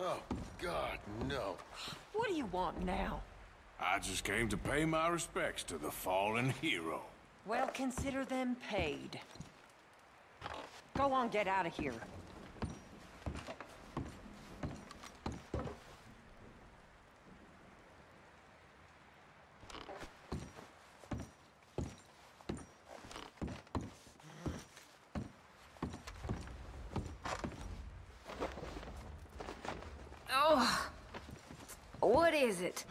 Oh, God, no. What do you want now? I just came to pay my respects to the fallen hero. Well, consider them paid. Go on, get out of here. Oh, what is it?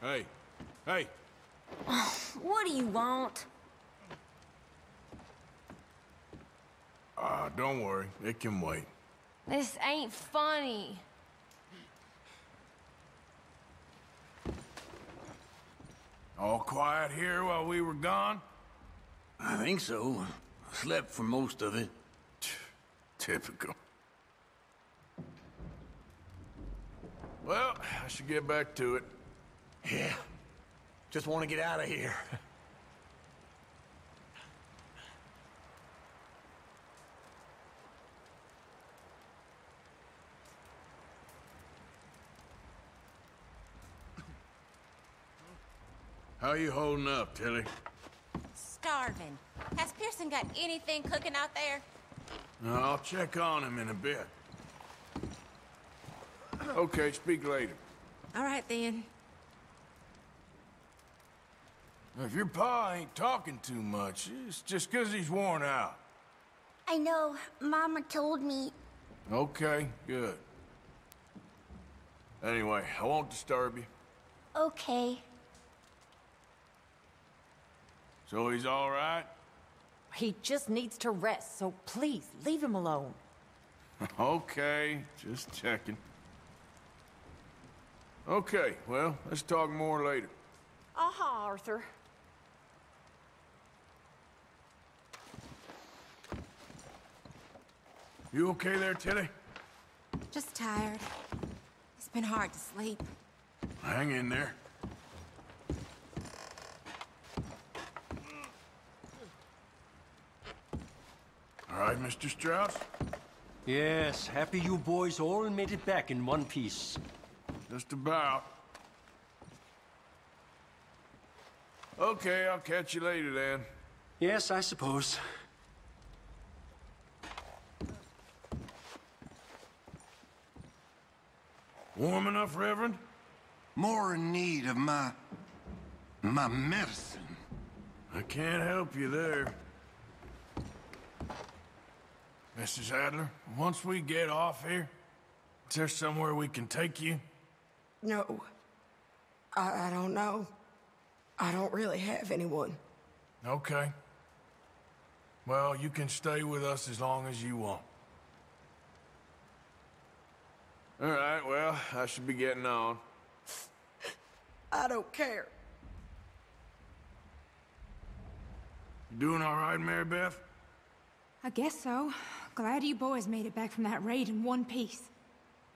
Hey, hey. What do you want? Don't worry. It can wait. This ain't funny. All quiet here while we were gone? I think so. Slept for most of it. Typical. Well, I should get back to it. Yeah. Just want to get out of here. How you holding up, Tilly? Starving. Has Pearson got anything cooking out there? No, I'll check on him in a bit. Okay, speak later. All right, then. If your pa ain't talking too much, it's just 'cause he's worn out. I know. Mama told me. Okay, good. Anyway, I won't disturb you. Okay. So he's all right? He just needs to rest, so please, leave him alone. Okay, just checking. Okay, well, let's talk more later. Aha, Arthur. You okay there, Tilly? Just tired. It's been hard to sleep. Hang in there. All right, Mr. Strauss? Yes, happy you boys all made it back in one piece. Just about. Okay, I'll catch you later then. Yes, I suppose. Warm enough, Reverend? More in need of my medicine. I can't help you there. Mrs. Adler, once we get off here, is there somewhere we can take you? No. I don't know. I don't really have anyone. Okay. Well, you can stay with us as long as you want. All right, well, I should be getting on. I don't care. You doing all right, Mary Beth? I guess so. Glad you boys made it back from that raid in one piece.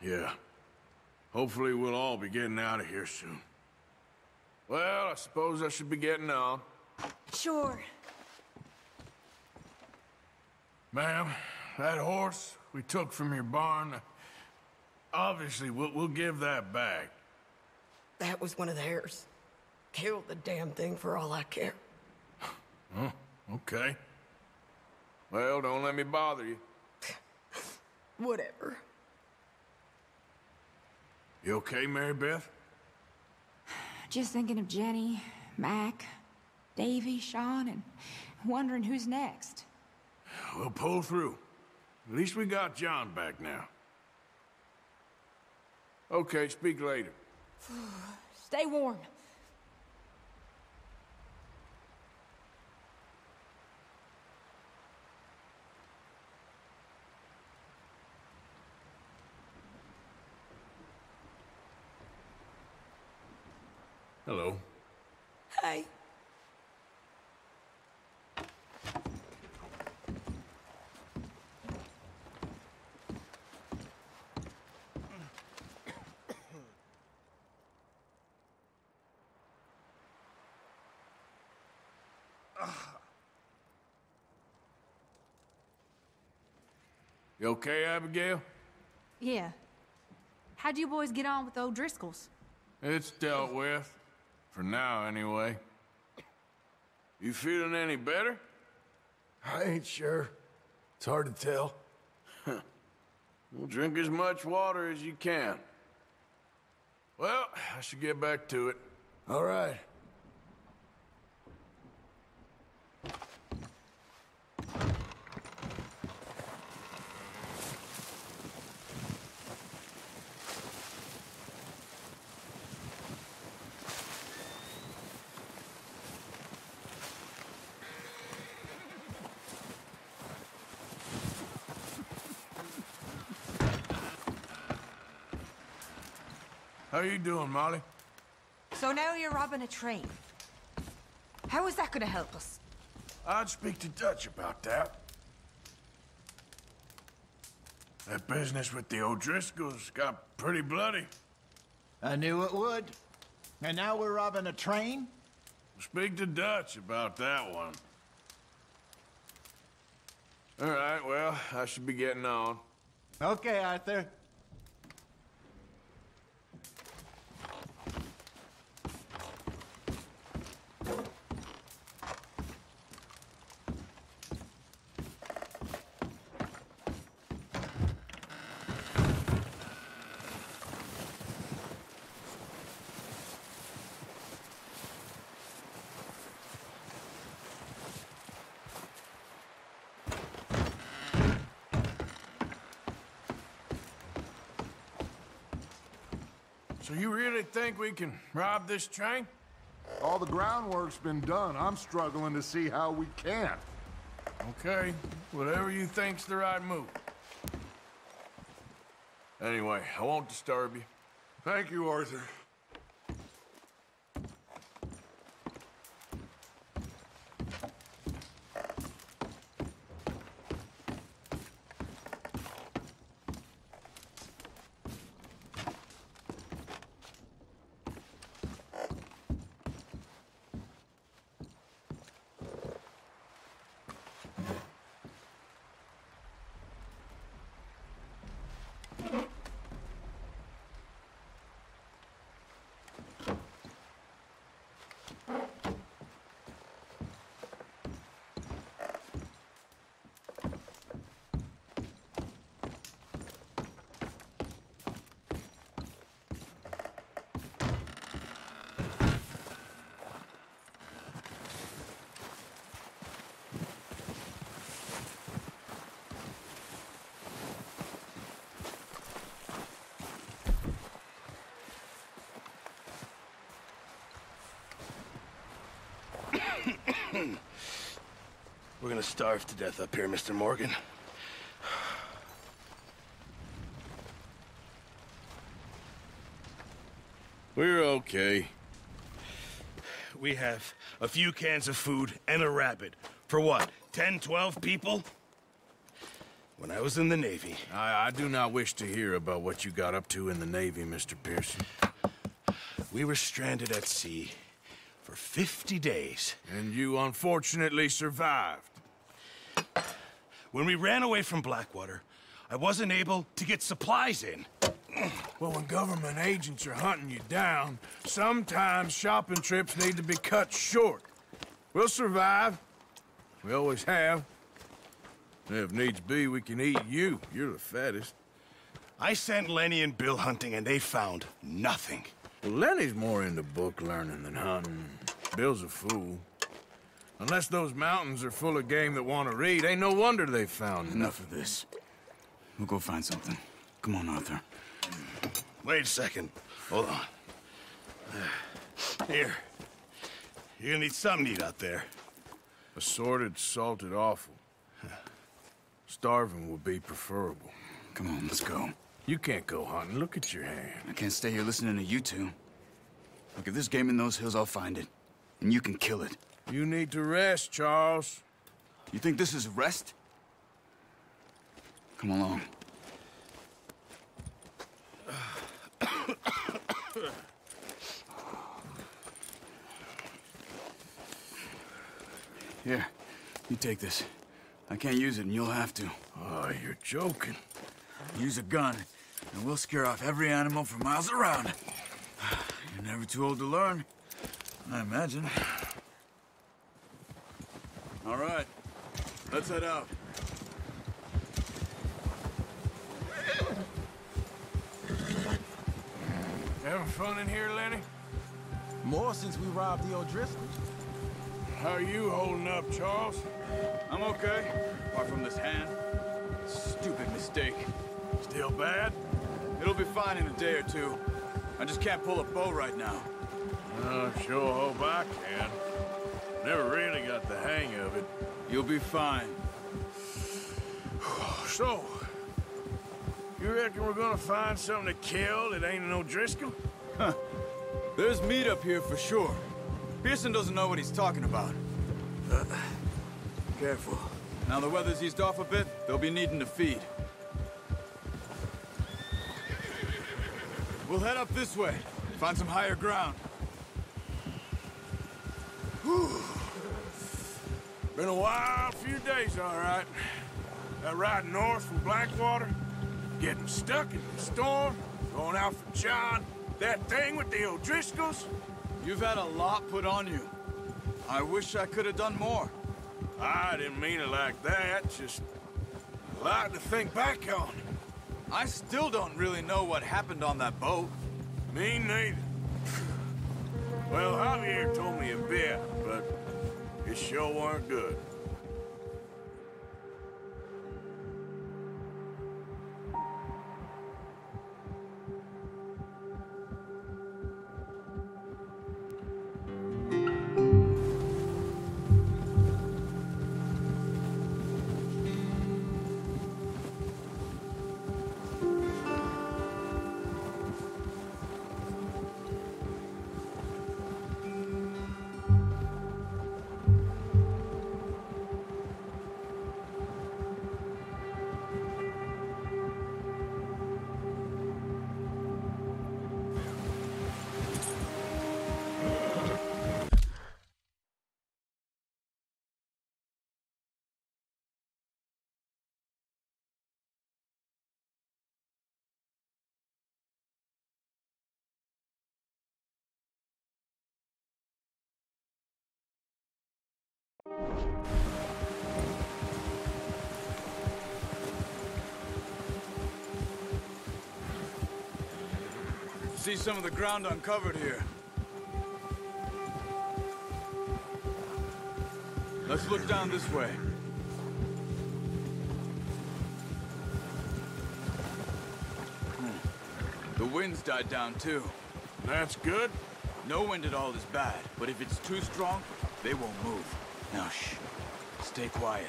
Yeah. Hopefully we'll all be getting out of here soon. Well, I suppose I should be getting on. Sure. Ma'am, that horse we took from your barn, obviously we'll give that back. That was one of theirs. Kill the damn thing for all I care. Oh, okay. Well, don't let me bother you. Whatever. You okay, Mary Beth? Just thinking of Jenny, Mac, Davy, Sean, and wondering who's next. We'll pull through. At least we got John back now. Okay, speak later. Stay warm. Hello. Hey. You okay, Abigail? Yeah. How'd you boys get on with the O'Driscolls? It's dealt with. For now, anyway. You feeling any better? I ain't sure. It's hard to tell. Well, drink as much water as you can. Well, I should get back to it. All right. How you doing, Molly? So now you're robbing a train. How is that gonna help us? I'd speak to Dutch about that. That business with the O'Driscolls got pretty bloody. I knew it would. And now we're robbing a train? Speak to Dutch about that one. All right, well, I should be getting on. Okay, Arthur. So you really think we can rob this train? All the groundwork's been done. I'm struggling to see how we can't. Okay, whatever you think's the right move. Anyway, I won't disturb you. Thank you, Arthur. We're gonna starve to death up here, Mr. Morgan. We're okay. We have a few cans of food and a rabbit. For what, 10, 12 people? when I was in the Navy. I do not wish to hear about what you got up to in the Navy, Mr. Pearson. We were stranded at sea for 50 days. And you unfortunately survived. When we ran away from Blackwater, I wasn't able to get supplies in. Well, when government agents are hunting you down, sometimes shopping trips need to be cut short. We'll survive. We always have. If needs be, we can eat you. You're the fattest. I sent Lenny and Bill hunting, and they found nothing. Well, Lenny's more into book learning than hunting. Bill's a fool. Unless those mountains are full of game that want to read, ain't no wonder they found Enough of this. We'll go find something. Come on, Arthur. Wait a second. Hold on. Here. You're gonna need something to eat out there. Assorted, salted offal. Starving would be preferable. Come on, let's go. You can't go hunting. Look at your hand. I can't stay here listening to you two. Look, if there's game in those hills, I'll find it. And you can kill it. You need to rest, Charles. You think this is rest? Come along. Here, you take this. I can't use it, and you'll have to. Oh, you're joking. Use a gun, and we'll scare off every animal for miles around. You're never too old to learn, I imagine. All right, let's head out. Having fun in here, Lenny? More since we robbed the O'Driscolls. How are you holding up, Charles? I'm okay, apart from this hand. Stupid mistake. Still bad? It'll be fine in a day or two. I just can't pull a bow right now. Sure hope I can. Never really got the hang of it. You'll be fine. So, you reckon we're gonna find something to kill that ain't an O'Driscoll? Huh. There's meat up here for sure. Pearson doesn't know what he's talking about. Careful. Now the weather's eased off a bit, they'll be needing to feed. We'll head up this way, find some higher ground. Whew. Been a wild few days, all right. That ride north from Blackwater, getting stuck in the storm, going out for John, that thing with the O'Driscolls. You've had a lot put on you. I wish I could have done more. I didn't mean it like that, just a lot to think back on. I still don't really know what happened on that boat. Me neither. Well, Javier told me a bit, but it sure weren't good. See some of the ground uncovered here. Let's look down this way. The wind's died down too. That's good. No wind at all is bad, but if it's too strong, they won't move. Now shh. Stay quiet.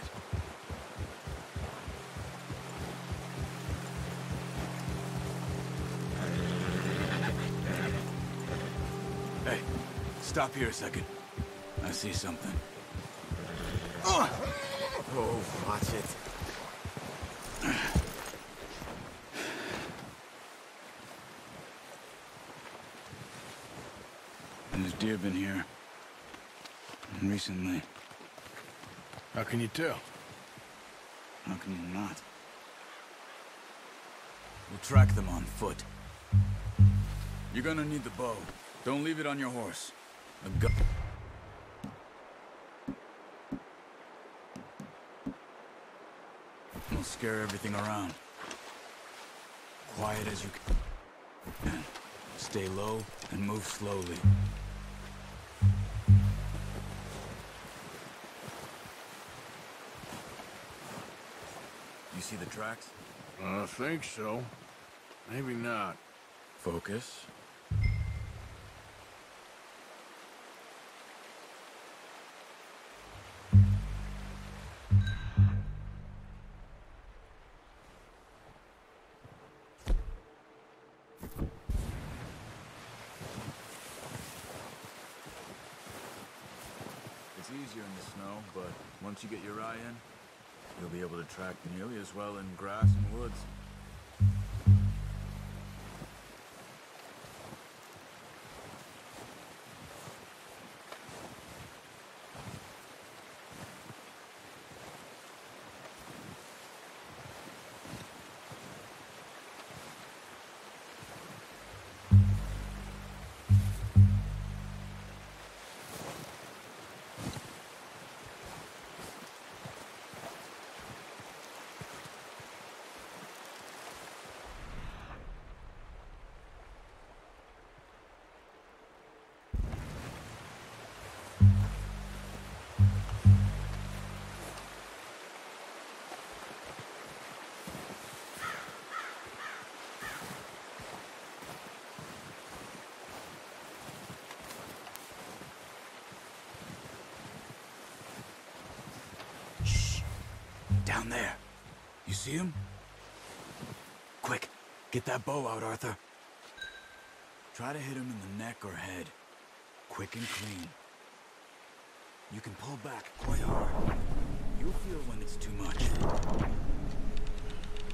Hey, stop here a second. I see something. Oh, watch it. There's deer been here. Recently. How can you tell? How can you not? We'll track them on foot. You're gonna need the bow. Don't leave it on your horse. A gun. We'll scare everything around. Quiet as you can. Stay low and move slowly. You see the tracks? I think so. Maybe not. Focus. It's easier in the snow, but once you get your eye in, you'll be able to track nearly as well in grass and woods. Down there. You see him? Quick, get that bow out, Arthur. Try to hit him in the neck or head. Quick and clean. You can pull back quite hard. You'll feel when it's too much.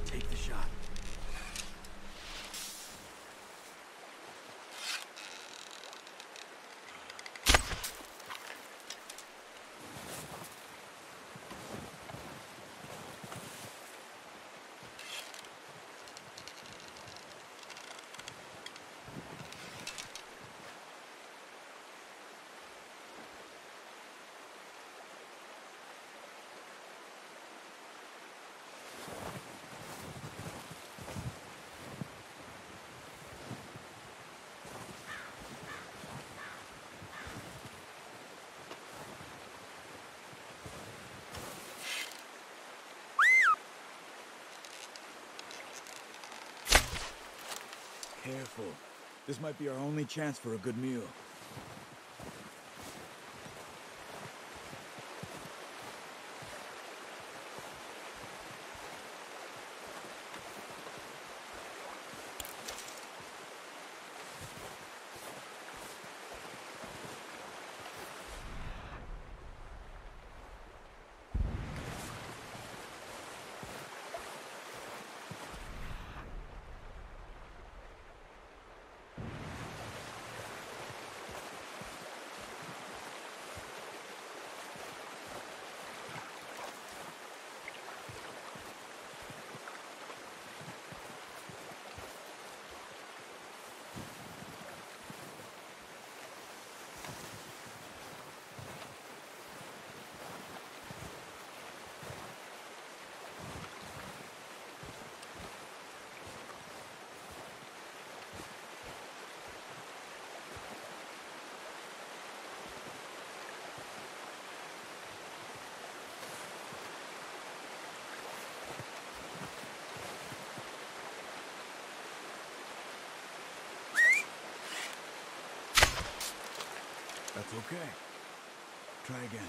Take the shot. Careful. This might be our only chance for a good meal. That's okay. Try again.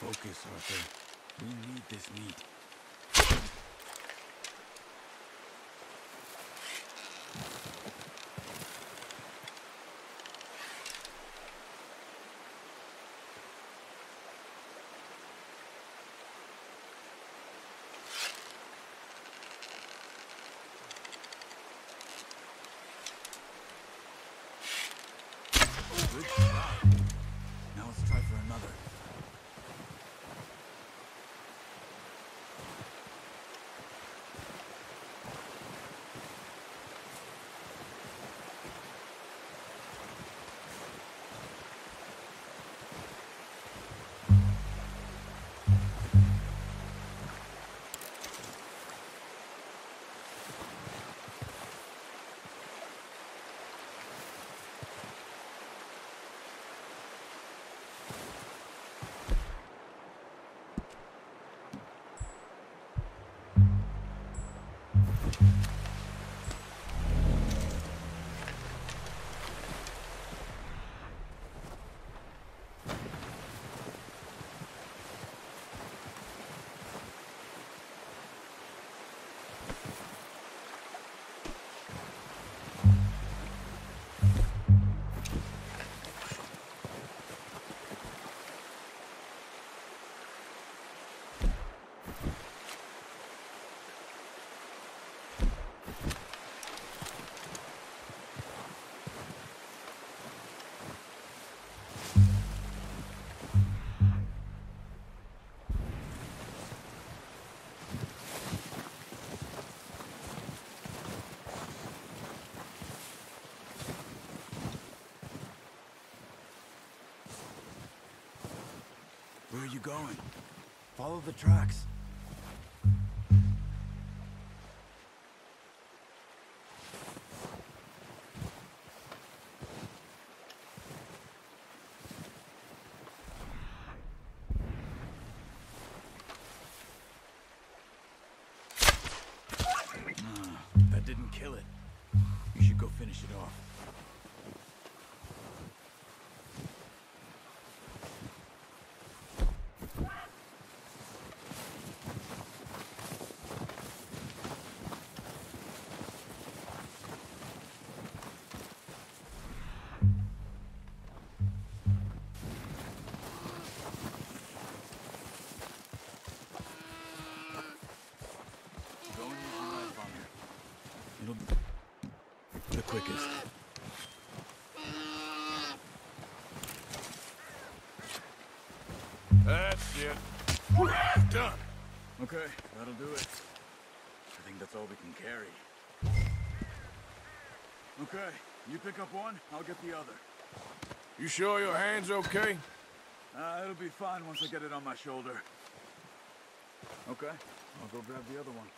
Focus, Arthur. We need this meat. Good shot. Now let's try for another. Where are you going? Follow the tracks. That didn't kill it. You should go finish it off. The quickest. That's it. Done. Okay, that'll do it. I think that's all we can carry. Okay, you pick up one, I'll get the other. You sure your hand's okay? It'll be fine once I get it on my shoulder. Okay, I'll go grab the other one.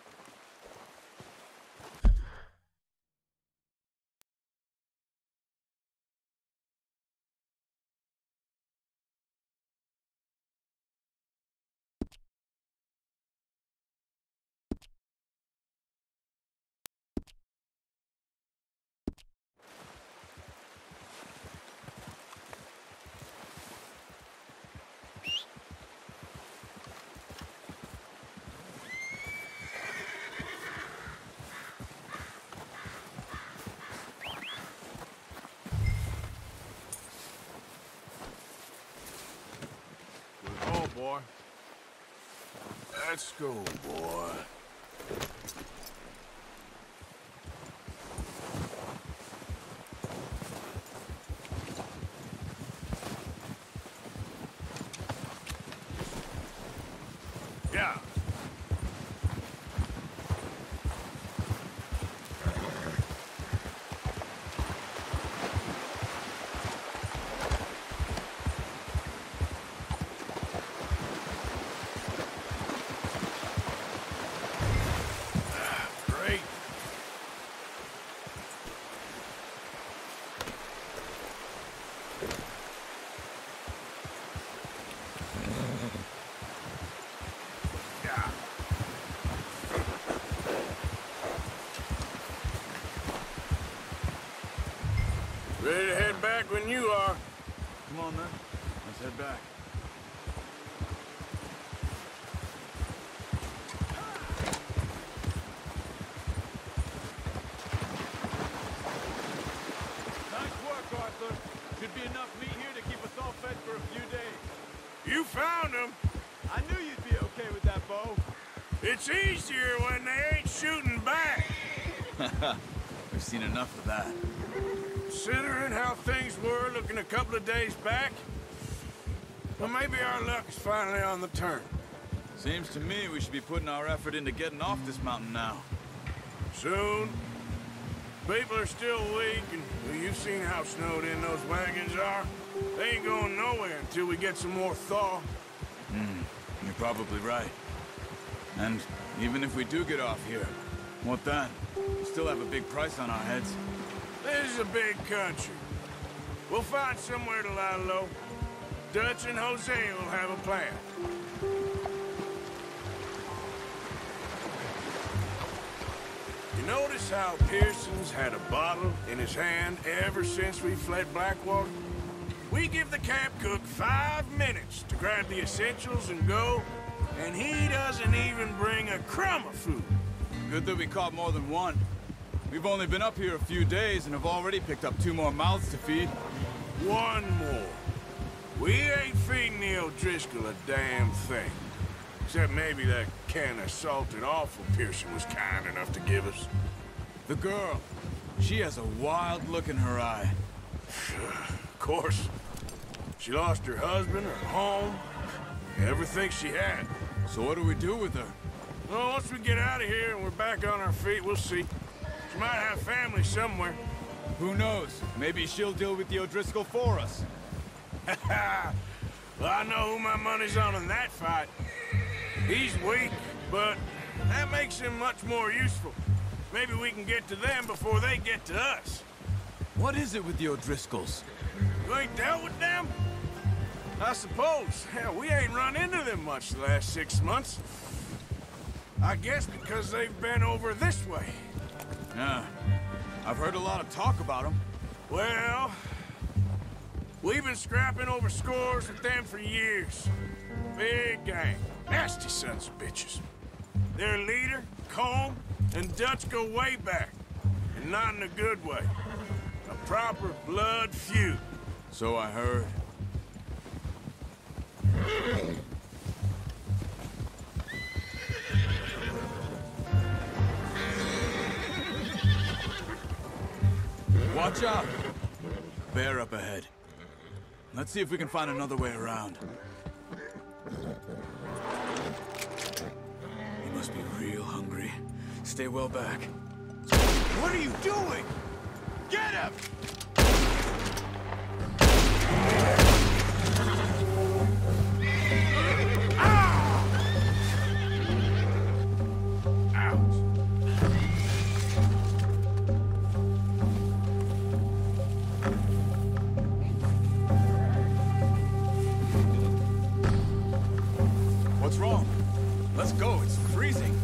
Boy. Let's go, boy. Yeah. Ready to head back when you are. Come on, then. Let's head back. It's easier when they ain't shooting back. We've seen enough of that. Considering how things were looking a couple of days back, well, maybe our luck is finally on the turn. Seems to me we should be putting our effort into getting off this mountain now. Soon. People are still weak, and well, you've seen how snowed in those wagons are. They ain't going nowhere until we get some more thaw. You're probably right. And even if we do get off here, what then? We still have a big price on our heads. This is a big country. We'll find somewhere to lie low. Dutch and Jose will have a plan. You notice how Pearson's had a bottle in his hand ever since we fled Blackwater? We give the camp cook 5 minutes to grab the essentials and go, and he doesn't even bring a crumb of food. Good that we caught more than one. We've only been up here a few days and have already picked up 2 more mouths to feed. 1 more. We ain't feeding the O'Driscoll a damn thing. Except maybe that can of salted offal Pearson was kind enough to give us. The girl. She has a wild look in her eye. Of course. She lost her husband, her home, everything she had. So what do we do with her? Well, once we get out of here and we're back on our feet, we'll see. She might have family somewhere. Who knows? Maybe she'll deal with the O'Driscoll for us. Well, I know who my money's on in that fight. He's weak, but that makes him much more useful. Maybe we can get to them before they get to us. What is it with the O'Driscolls? You ain't dealt with them? I suppose. Hell, we ain't run into them much the last 6 months. I guess because they've been over this way. Yeah. I've heard a lot of talk about them. Well, we've been scrapping over scores with them for years. Big gang. Nasty sons of bitches. Their leader, Combe, and Dutch go way back. And not in a good way. A proper blood feud. So I heard. Watch out! Bear up ahead. Let's see if we can find another way around. He must be real hungry. Stay well back. What are you doing? Get him! What's wrong? Let's go, it's freezing.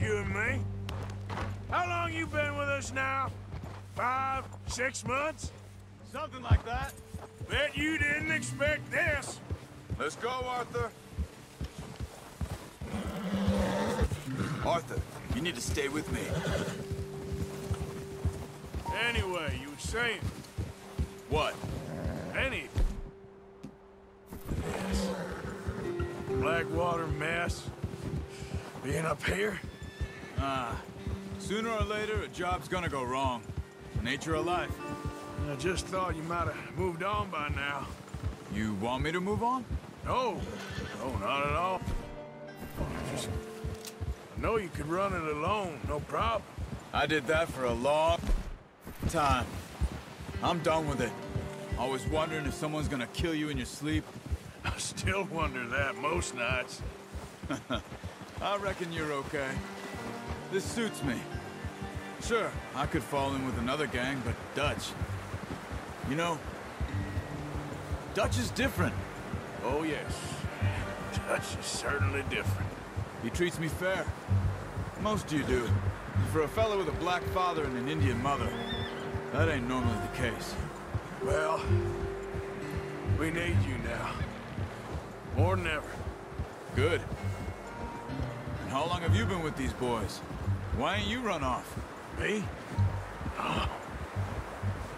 You and me. How long you been with us now? 5, 6 months? Something like that. Bet you didn't expect this. Let's go, Arthur. Arthur, you need to stay with me. Anyway, you were saying... What? Any... Yes. Blackwater mess. Being up here? Sooner or later, a job's gonna go wrong. Nature of life. I just thought you might have moved on by now. You want me to move on? No. No, not at all. Just... I know you could run it alone, no problem. I did that for a long time. I'm done with it. Always wondering if someone's gonna kill you in your sleep. I still wonder that most nights. I reckon you're okay. This suits me. Sure, I could fall in with another gang, but Dutch... You know, Dutch is different. Oh, yes. Dutch is certainly different. He treats me fair. Most of you do. For a fellow with a black father and an Indian mother, that ain't normally the case. Well, we need you now. More than ever. Good. And how long have you been with these boys? Why ain't you run off? Me? Oh,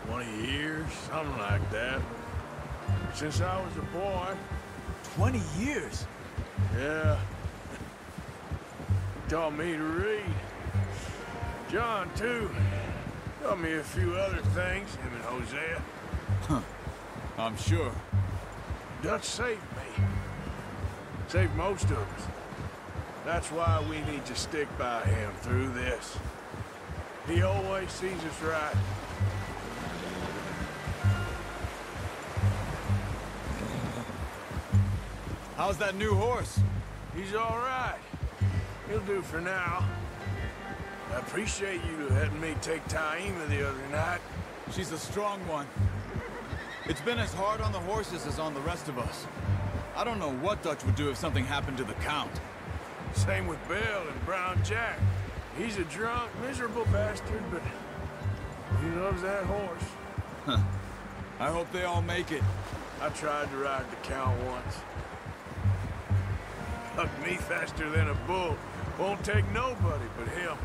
20 years, something like that. Since I was a boy. 20 years? Yeah. He taught me to read. John, too. Taught me a few other things, him and Hosea. Huh. I'm sure. Dutch saved me. Saved most of us. That's why we need to stick by him through this. He always sees us right. How's that new horse? He's all right. He'll do for now. I appreciate you letting me take Taima the other night. She's a strong one. It's been as hard on the horses as on the rest of us. I don't know what Dutch would do if something happened to the Count. Same with Bill and Brown Jack. He's a drunk, miserable bastard, but he loves that horse. Huh. I hope they all make it. I tried to ride the Count once. Hugged me faster than a bull. Won't take nobody but him.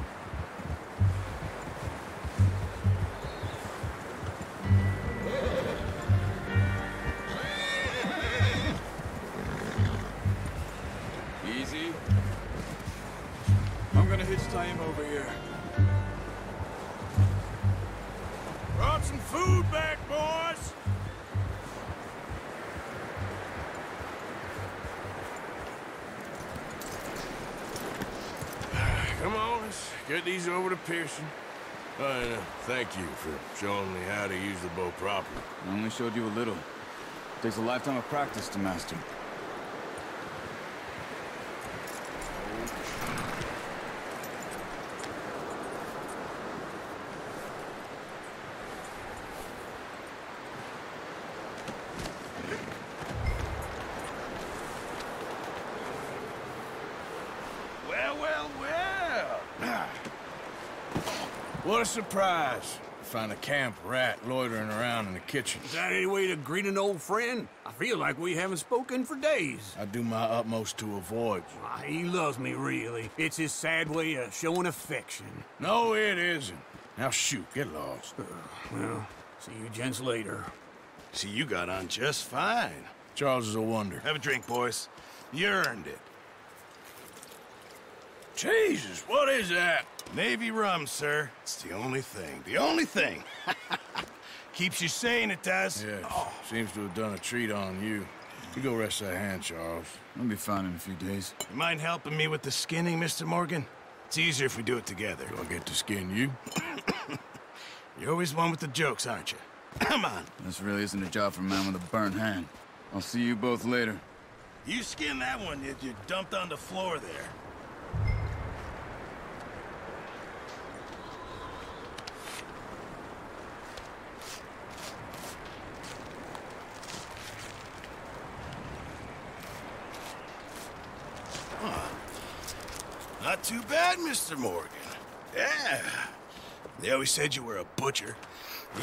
Easy. I'm gonna hitch Taima over here. Brought some food back, boys! Come on, let's get these over to Pearson. Thank you for showing me how to use the bow properly. I only showed you a little. Takes a lifetime of practice to master. What a surprise. Find a camp rat loitering around in the kitchen. Is that any way to greet an old friend? I feel like we haven't spoken for days. I do my utmost to avoid you. He loves me, really. It's his sad way of showing affection. No, it isn't. Now shoot, get lost. Well, see you gents later. See, you got on just fine. Charles is a wonder. Have a drink, boys. You earned it. Jesus, what is that? Navy rum, sir. It's the only thing. The only thing. Keeps you sane, it does. Yes. Seems to have done a treat on you. You go rest that hand, Charles. I'll be fine in a few days. You mind helping me with the skinning, Mr. Morgan? It's easier if we do it together. Do I get to skin you? You're always one with the jokes, aren't you? Come on. This really isn't a job for a man with a burnt hand. I'll see you both later. You skinned that one you dumped on the floor there. Not too bad, Mr. Morgan. Yeah. They always said you were a butcher.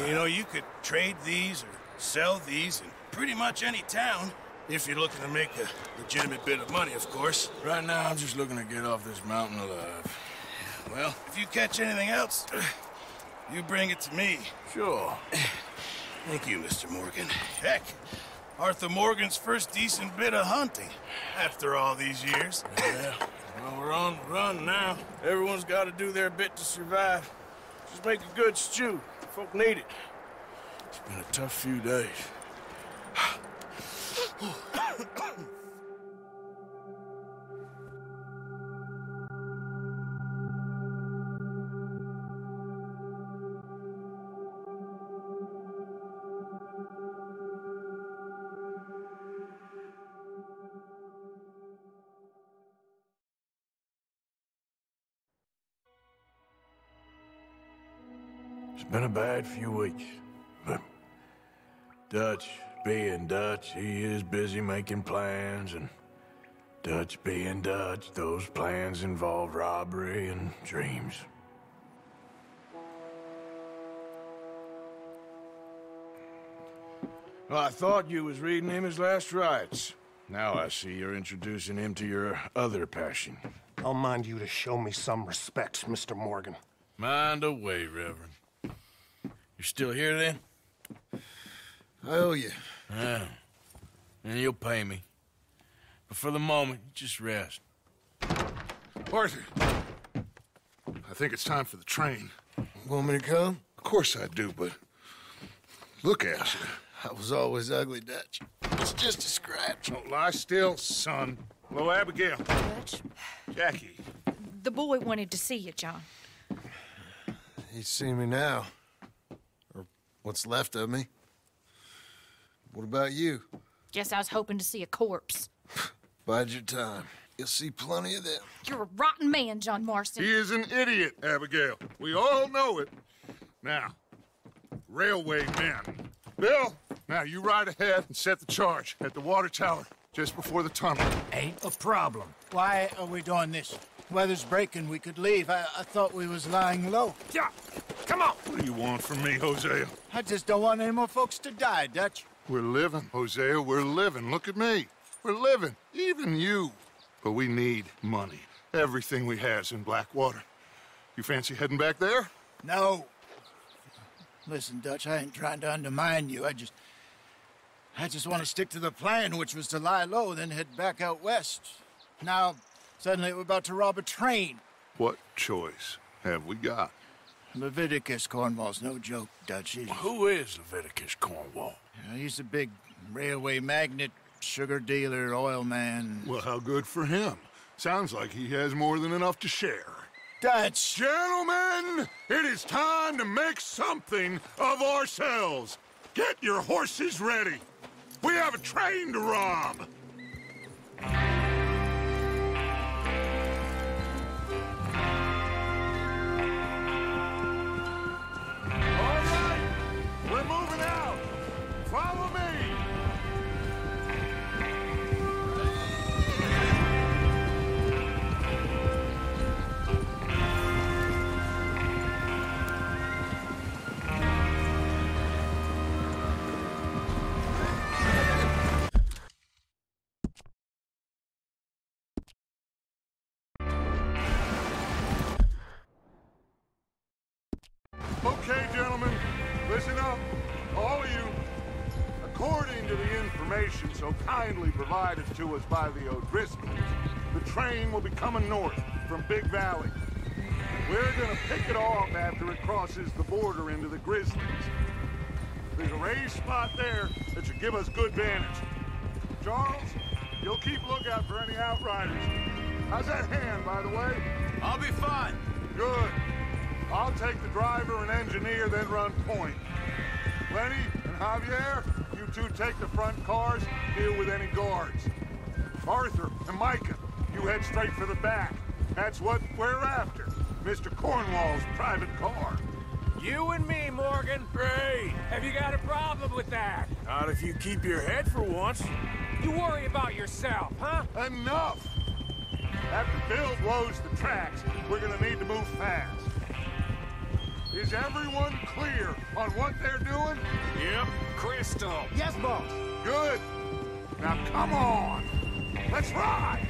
You know, you could trade these or sell these in pretty much any town. If you're looking to make a legitimate bit of money, of course. Right now, I'm just looking to get off this mountain alive. Well, if you catch anything else, you bring it to me. Sure. Thank you, Mr. Morgan. Heck, Arthur Morgan's first decent bit of hunting after all these years. Yeah, well, we're on the run now. Everyone's got to do their bit to survive. Just make a good stew. Folk need it. It's been a tough few days. It's been a bad few weeks, but Dutch being Dutch, he is busy making plans, and Dutch being Dutch, those plans involve robbery and dreams. Well, I thought you was reading him his last rites. Now I see you're introducing him to your other passion. I'll mind you to show me some respect, Mr. Morgan. Mind away, Reverend. You're still here, then? I owe you. Yeah. And you'll pay me. But for the moment, just rest. Arthur, I think it's time for the train. Want me to come? Of course I do, but look at you. I was always ugly, Dutch. It's just a scratch. Don't lie still, son. Hello, Abigail. Dutch, Jackie. the boy wanted to see you, John. He's seen me now. Or what's left of me. What about you? Guess I was hoping to see a corpse. Bide your time. You'll see plenty of them. You're a rotten man, John Marston. He is an idiot, Abigail. We all know it. Now, railway men. Bill, now you ride ahead and set the charge at the water tower just before the tunnel. Ain't a problem. Why are we doing this? Weather's breaking. We could leave. I thought we was lying low. Yeah, come on. What do you want from me, Hosea? I just don't want any more folks to die, Dutch. We're living, Hosea. We're living. Look at me. We're living. Even you. But we need money. Everything we has in Blackwater. You fancy heading back there? No. Listen, Dutch, I ain't trying to undermine you. I just want to stick to the plan, which was to lie low, then head back out west. Now, suddenly we're about to rob a train. What choice have we got? Leviticus Cornwall's no joke, Dutch. Who is Leviticus Cornwall? He's a big railway magnate, sugar dealer, oil man. Well, how good for him. Sounds like he has more than enough to share. Dutch! Gentlemen, it is time to make something of ourselves. Get your horses ready. We have a train to rob. All right, we're moving out. Follow me. Okay, gentlemen, listen up, all of you. According to the information so kindly provided to us by the O'Driscolls, the train will be coming north from Big Valley. We're gonna pick it off after it crosses the border into the Grizzlies. There's a raised spot there that should give us good vantage. Charles, you'll keep lookout for any outriders. How's that hand, by the way? I'll be fine. Good. I'll take the driver and engineer, then run point. Lenny and Javier, you two take the front cars, deal with any guards. Arthur and Micah, you head straight for the back. That's what we're after. Mr. Cornwall's private car. You and me, Morgan. Great. Have you got a problem with that? Not if you keep your head for once. You worry about yourself, huh? Enough! After Bill blows the tracks, we're gonna need to move fast. Is everyone clear on what they're doing? Yep, crystal. Yes, boss. Good. Now come on. Let's ride.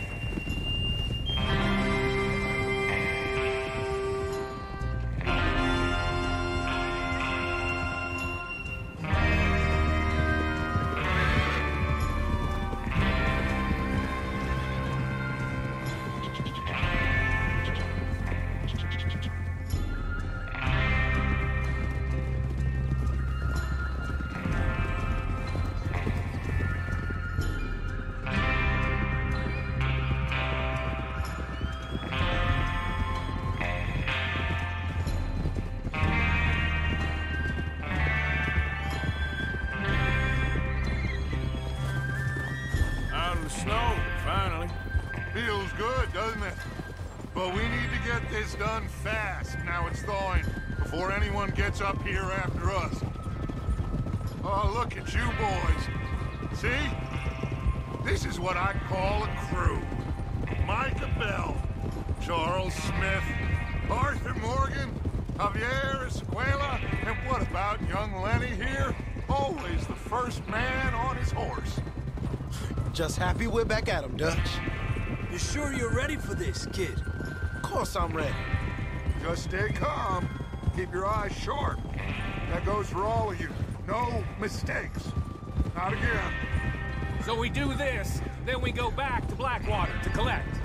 Snow, finally. Feels good, doesn't it? But we need to get this done fast, now it's thawing, before anyone gets up here after us. Oh, look at you boys. See? This is what I call a crew. Micah Bell, Charles Smith, Arthur Morgan, Javier Escuela, and what about young Lenny here? Always the first man on his horse. Just happy we're back at him, Dutch. You sure you're ready for this, kid? Of course I'm ready. Just stay calm. Keep your eyes sharp. That goes for all of you. No mistakes. Not again. So we do this, then we go back to Blackwater to collect.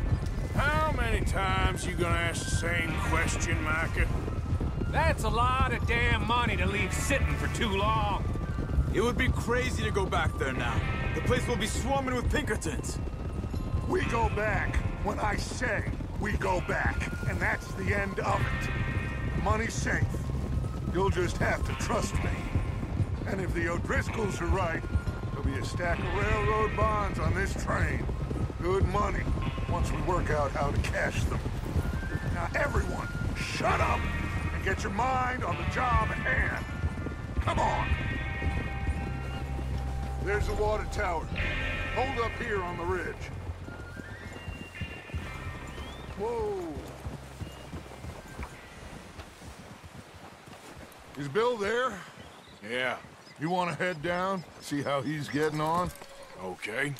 How many times you gonna ask the same question, Micah? That's a lot of damn money to leave sitting for too long. It would be crazy to go back there now. The place will be swarming with Pinkertons. We go back when I say we go back, and that's the end of it. Money's safe. You'll just have to trust me. And if the O'Driscolls are right, there'll be a stack of railroad bonds on this train. Good money, once we work out how to cash them. Now everyone, shut up and get your mind on the job at hand. Come on. There's the water tower. Hold up here on the ridge. Whoa. Is Bill there? Yeah. You want to head down, see how he's getting on? Okay.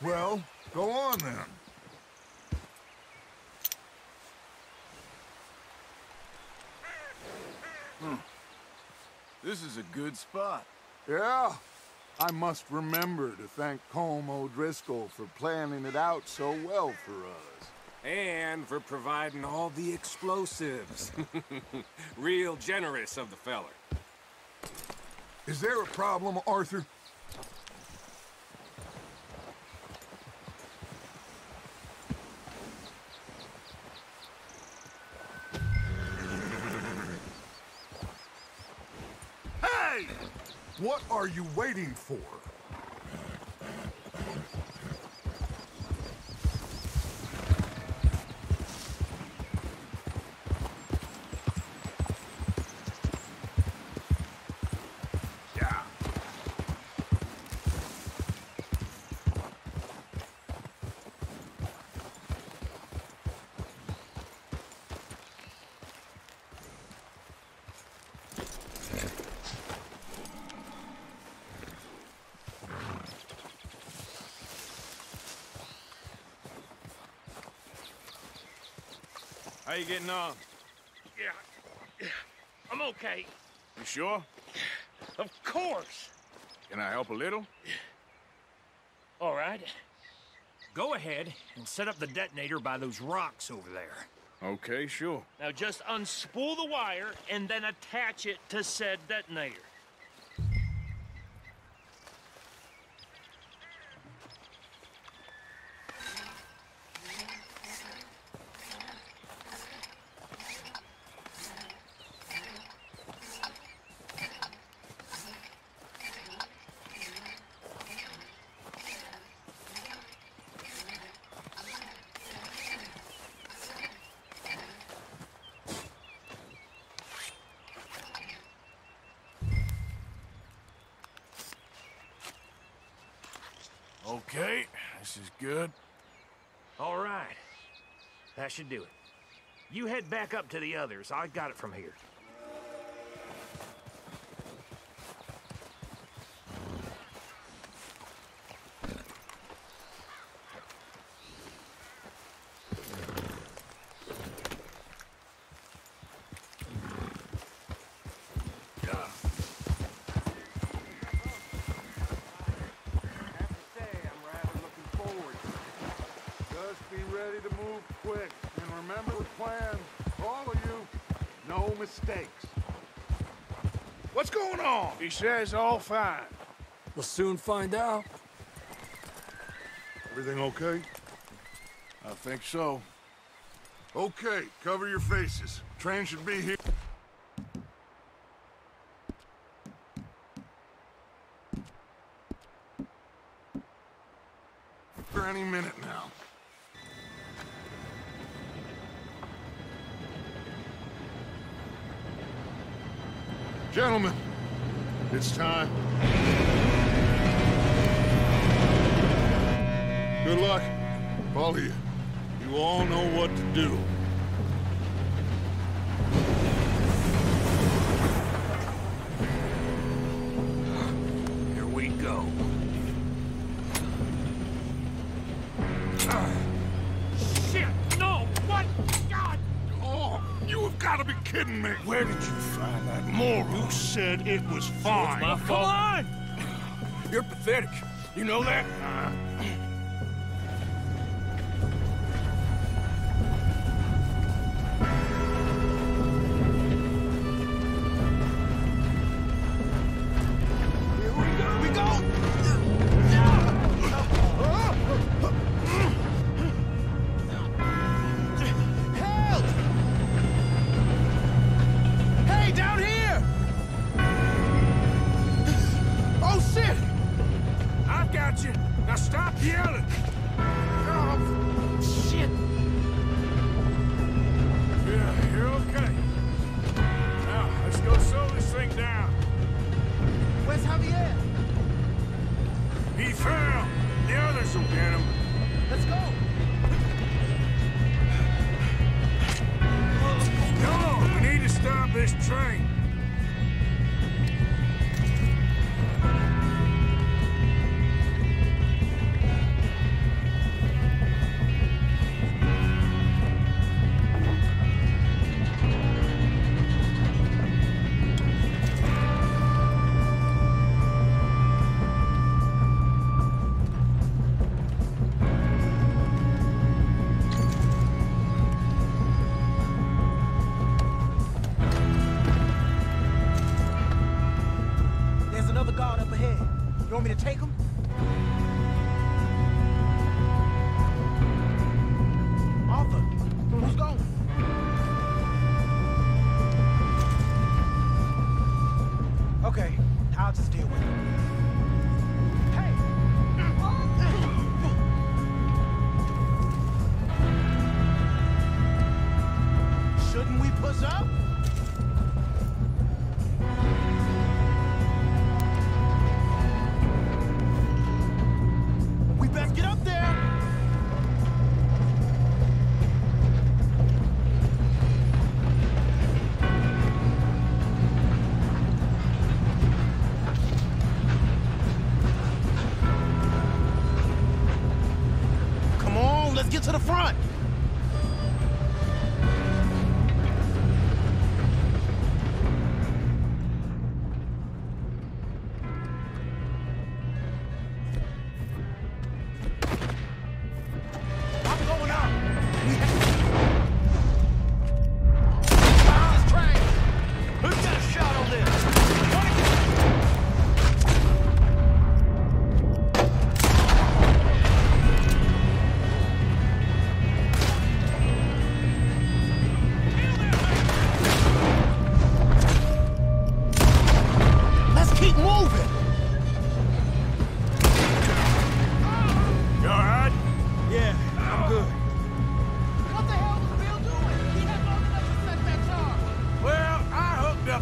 Well, go on then. This is a good spot. Yeah. I must remember to thank Colm O'Driscoll for planning it out so well for us. And for providing all the explosives. Real generous of the feller. Is there a problem, Arthur? Hey! What are you waiting for? How you getting on? Yeah, I'm okay. You sure? Of course. Can I help a little? All right. Go ahead and set up the detonator by those rocks over there. Okay, sure. Now just unspool the wire and then attach it to said detonator. Okay, this is good. All right. That should do it. You head back up to the others. I got it from here. Mistakes. What's going on? He says all fine. We'll soon find out. Everything okay? I think so. Okay, cover your faces. Train should be here. For any minute now. Gentlemen, it's time. Good luck, all of you. You all know what to do. Here we go. Shit! No! What? God! Oh, you have got to be kidding me! Where did you find that moron? You said it was fine. It's my fault. Come on! You're pathetic. You know that? Now stop yelling! Oh, shit! Yeah, you're okay. Now, let's go slow this thing down. Where's Javier? He fell. The others will get him. Let's go! Come on, we need to stop this train. You want me to take him? Arthur, who's going? Okay, I'll just deal with it. Hey! Shouldn't we push up? Get up there! Come on, let's get to the front!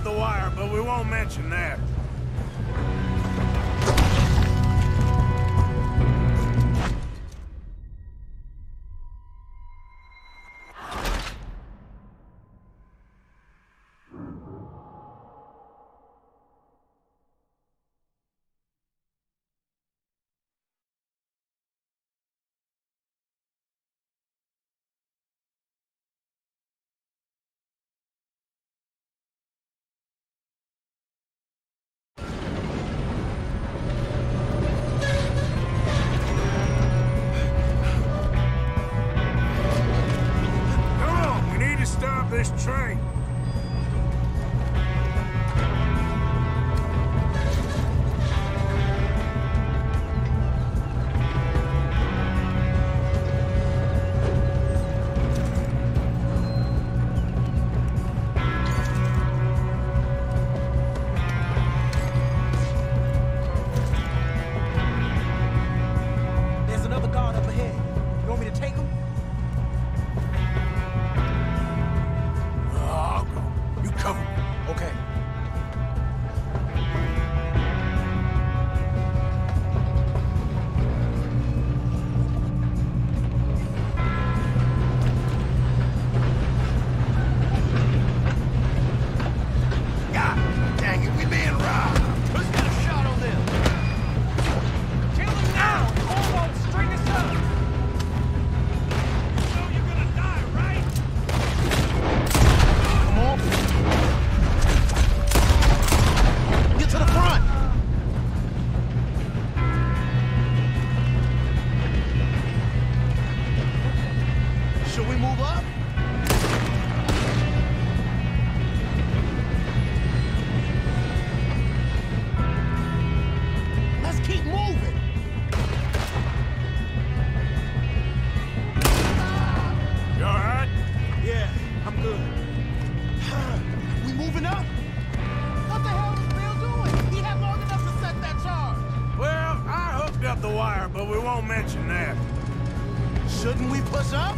up the wire, but we won't mention that. This train. There's another guard up ahead. You want me to take him? Cover me. Okay. God dang it, we being robbed. Who's got a shot on them? Kill them now! Or won't string us up! You know you're gonna die, right? Come on. Get to the front! Should we move up? Let's keep moving! You alright? Yeah, I'm good. We moving up? What the hell is Bill doing? He had long enough to set that charge. Well, I hooked up the wire, but we won't mention that. Shouldn't we push up?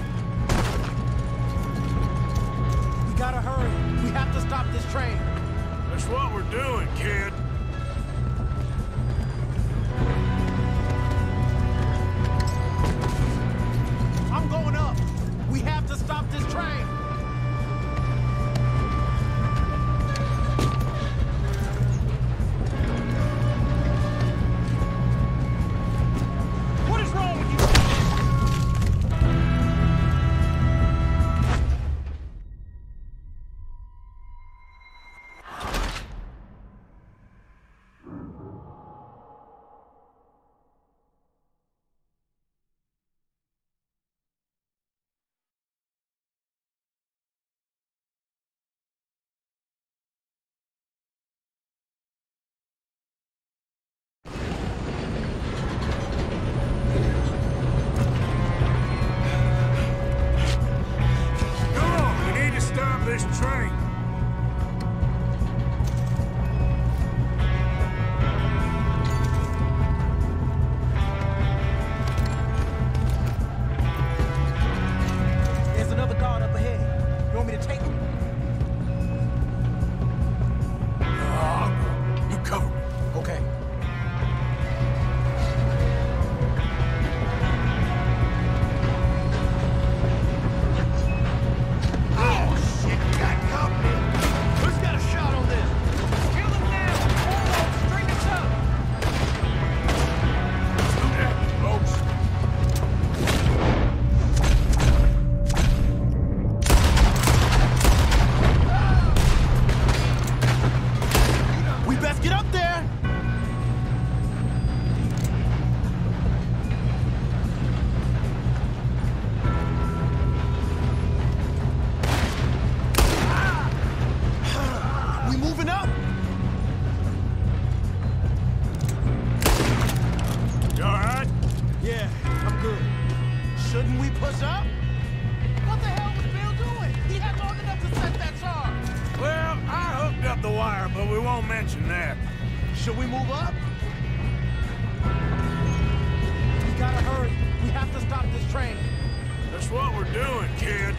We gotta hurry. We have to stop this train. That's what we're doing, kid. I'm going up. We have to stop this train. What is wrong with you? Come on, we need to stop this train. There's another guard up ahead. You want me to take him? You cover me. Okay. Oh, shit, got company. Who's got a shot on them? Kill them now! Or won't string us up! Do that, folks. We best get up there! We moving up? You alright? Yeah, I'm good. Shouldn't we push up? What the hell was Bill doing? He had long enough to set that charge. Well, I hooked up the wire, but we won't mention that. Should we move up? We gotta hurry. We have to stop this train. That's what we're doing, kid.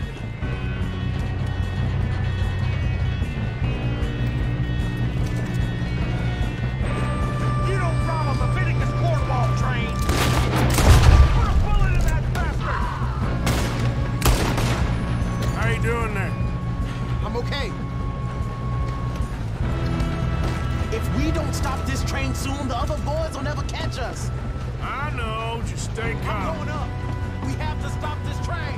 don't stop this train soon, the other boys will never catch us. I know, just stay I'm calm. going up. We have to stop this train.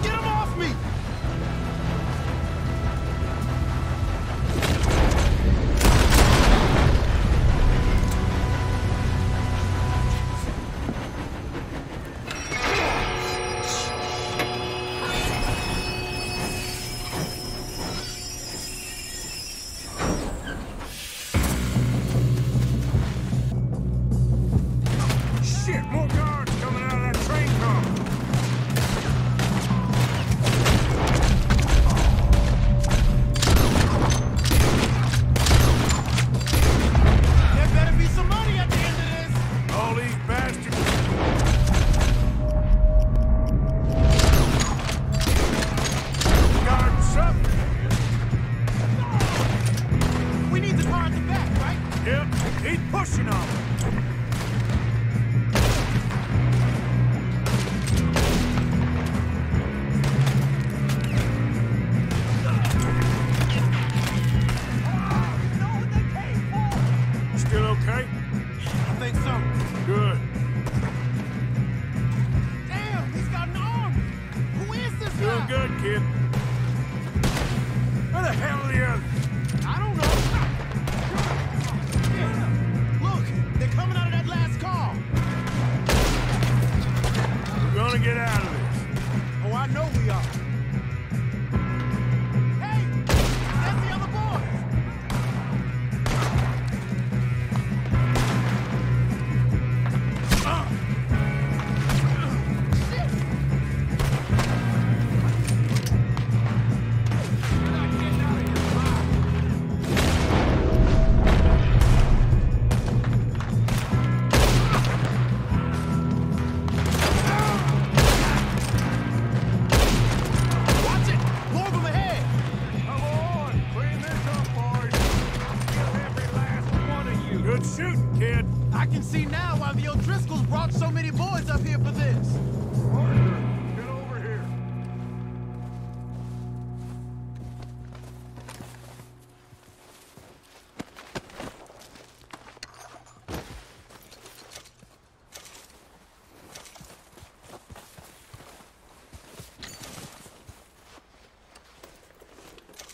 Get him off me! Shit, more guards coming out of that train car. There better be some money at the end of this! All these bastards. Guards up. We need the car at the back, right? Yep, keep pushing on. Still okay? I think so. Good. Damn, he's got an arm! Who is this Doing guy? good, kid. Where the hell are the others? I don't know. Look, they're coming out of that last car. We're gonna get out of this. Oh, I know we are. Hey, that's the other boys. Watch it! More of them ahead! Come on, clean this up, boys. I'll kill every last one of you. Good shooting, kid. I can see now why the O'Driscolls brought so many boys up here for this. Arthur, get over here.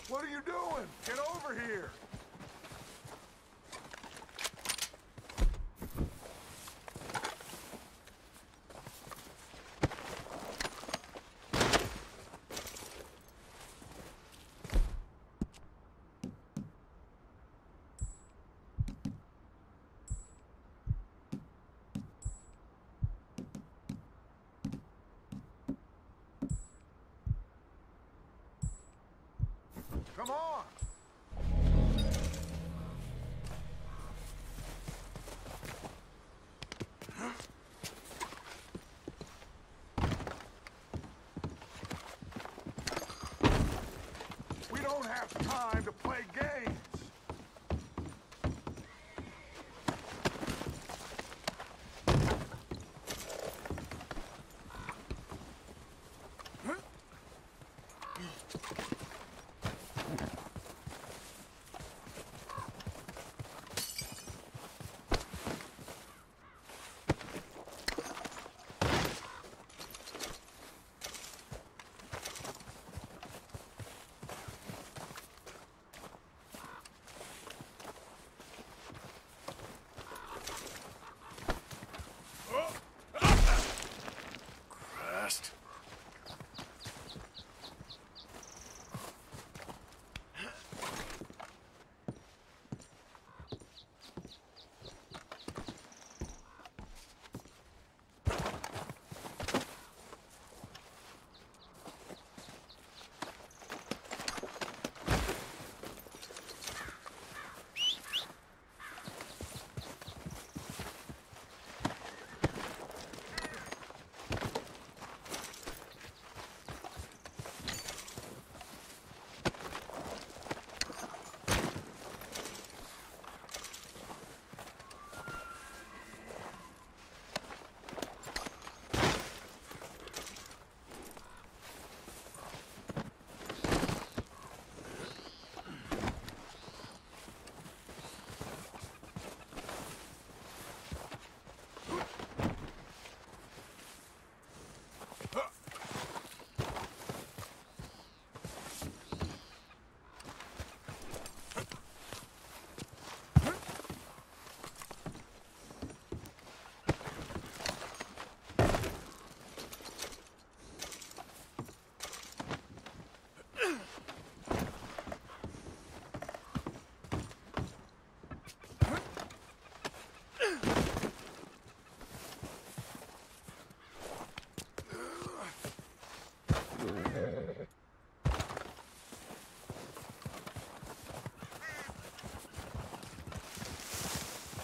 What are you doing? Get over here. Come on. We don't have time to play games.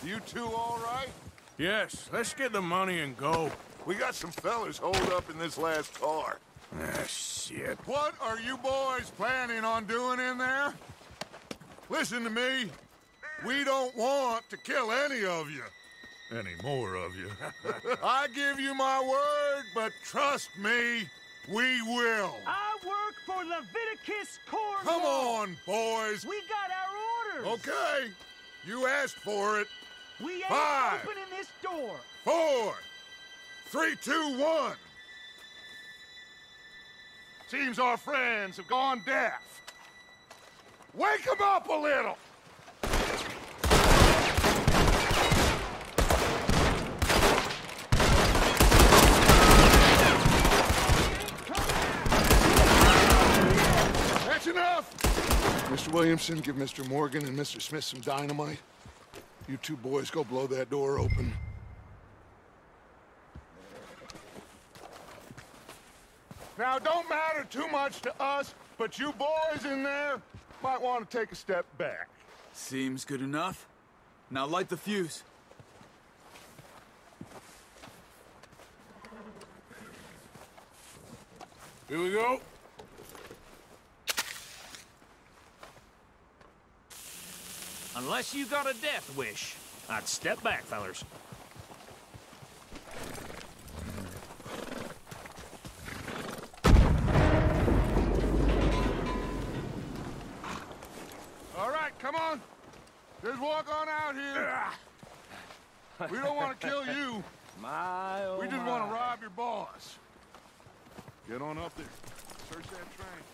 You two all right? Yes, let's get the money and go. We got some fellas holed up in this last car. Ah, shit. What are you boys planning on doing in there? Listen to me. We don't want to kill any of you. Any more of you. I give you my word, but trust me, we will. I work for Leviticus Cornwall. Come on, boys. We got our orders. Okay. You asked for it. We ain't 5, opening this door. 4, 3, 2, 1. Seems our friends have gone deaf. Wake them up a little. That's enough! Mr. Williamson, give Mr. Morgan and Mr. Smith some dynamite. You two boys go blow that door open. Now, don't matter too much to us, but you boys in there might want to take a step back. Seems good enough. Now light the fuse. Here we go. Unless you got a death wish, I'd step back, fellers. All right, come on. Just walk on out here. We don't want to kill you. We just want to rob your boss. Get on up there. Search that train.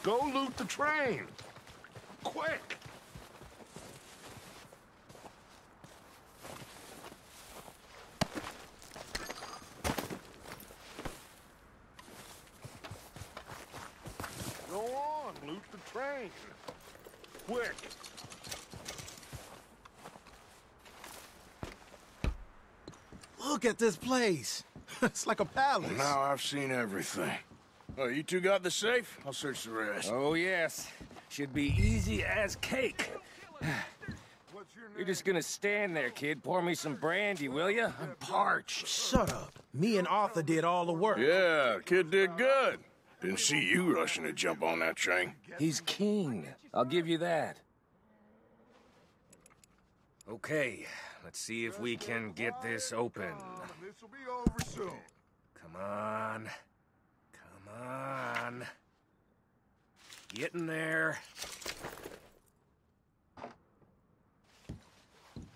Go loot the train. Quick. Go on, loot the train. Quick. Look at this place. It's like a palace. Now I've seen everything. Oh, you two got the safe? I'll search the rest. Oh, yes. Should be easy as cake. You're just gonna stand there, kid. Pour me some brandy, will you? I'm parched. Shut up. Me and Arthur did all the work. Yeah, kid did good. Didn't see you rushing to jump on that train. He's keen. I'll give you that. Okay, let's see if we can get this open. This'll be over soon. Come on. Come on. Get in there.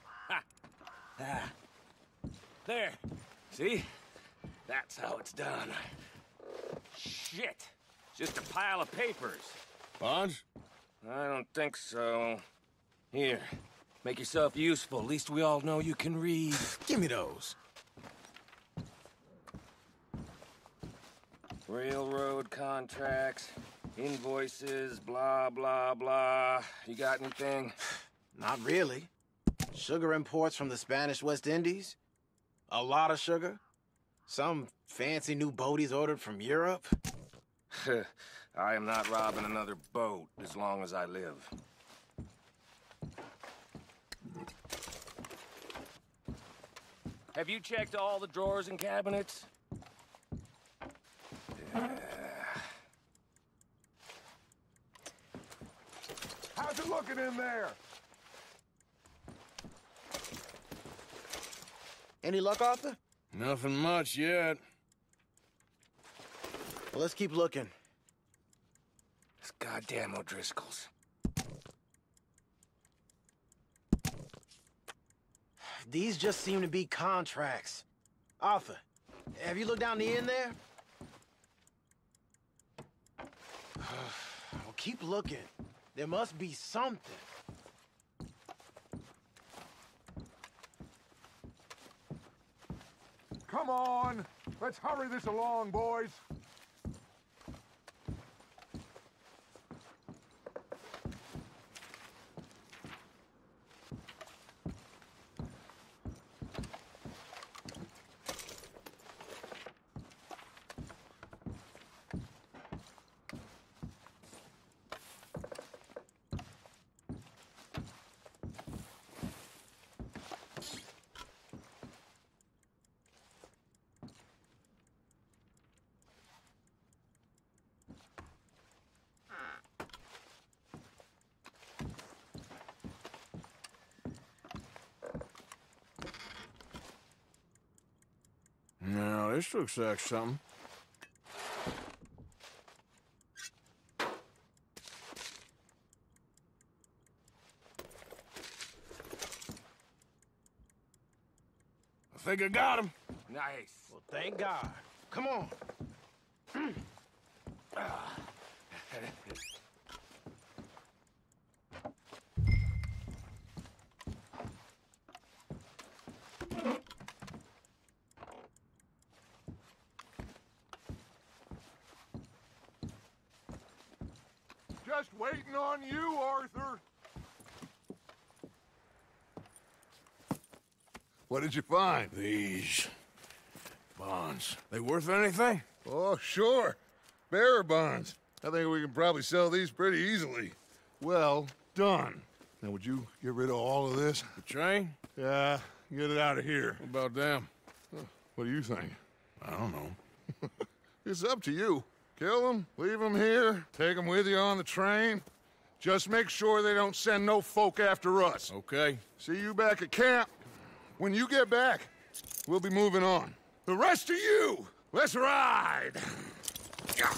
Ha! Ah. There. See? That's how it's done. Shit. Just a pile of papers. Bonds? I don't think so. Here. Make yourself useful. At least we all know you can read. Give me those. Railroad contracts, invoices, blah, blah, blah. You got anything? Not really. Sugar imports from the Spanish West Indies. A lot of sugar. Some fancy new boat he's ordered from Europe. I am not robbing another boat as long as I live. Have you checked all the drawers and cabinets? How's it looking in there? Any luck, Arthur? Nothing much yet. Well, let's keep looking. It's goddamn O'Driscoll's. These just seem to be contracts. Arthur, have you looked down the end there? Well, keep looking. There must be something. Come on. Let's hurry this along, boys. This looks like something. I think I got him. Nice. Well, thank God. Come on. Just waiting on you, Arthur. What did you find? These bonds. They worth anything? Oh, sure. Bearer bonds. I think we can probably sell these pretty easily. Well done. Now, would you get rid of all of this? The train? Yeah, get it out of here. What about them? What do you think? I don't know. It's up to you. Kill them, leave them here, take them with you on the train. Just make sure they don't send no folk after us. Okay. See you back at camp. When you get back, we'll be moving on. The rest of you, let's ride! Yeah.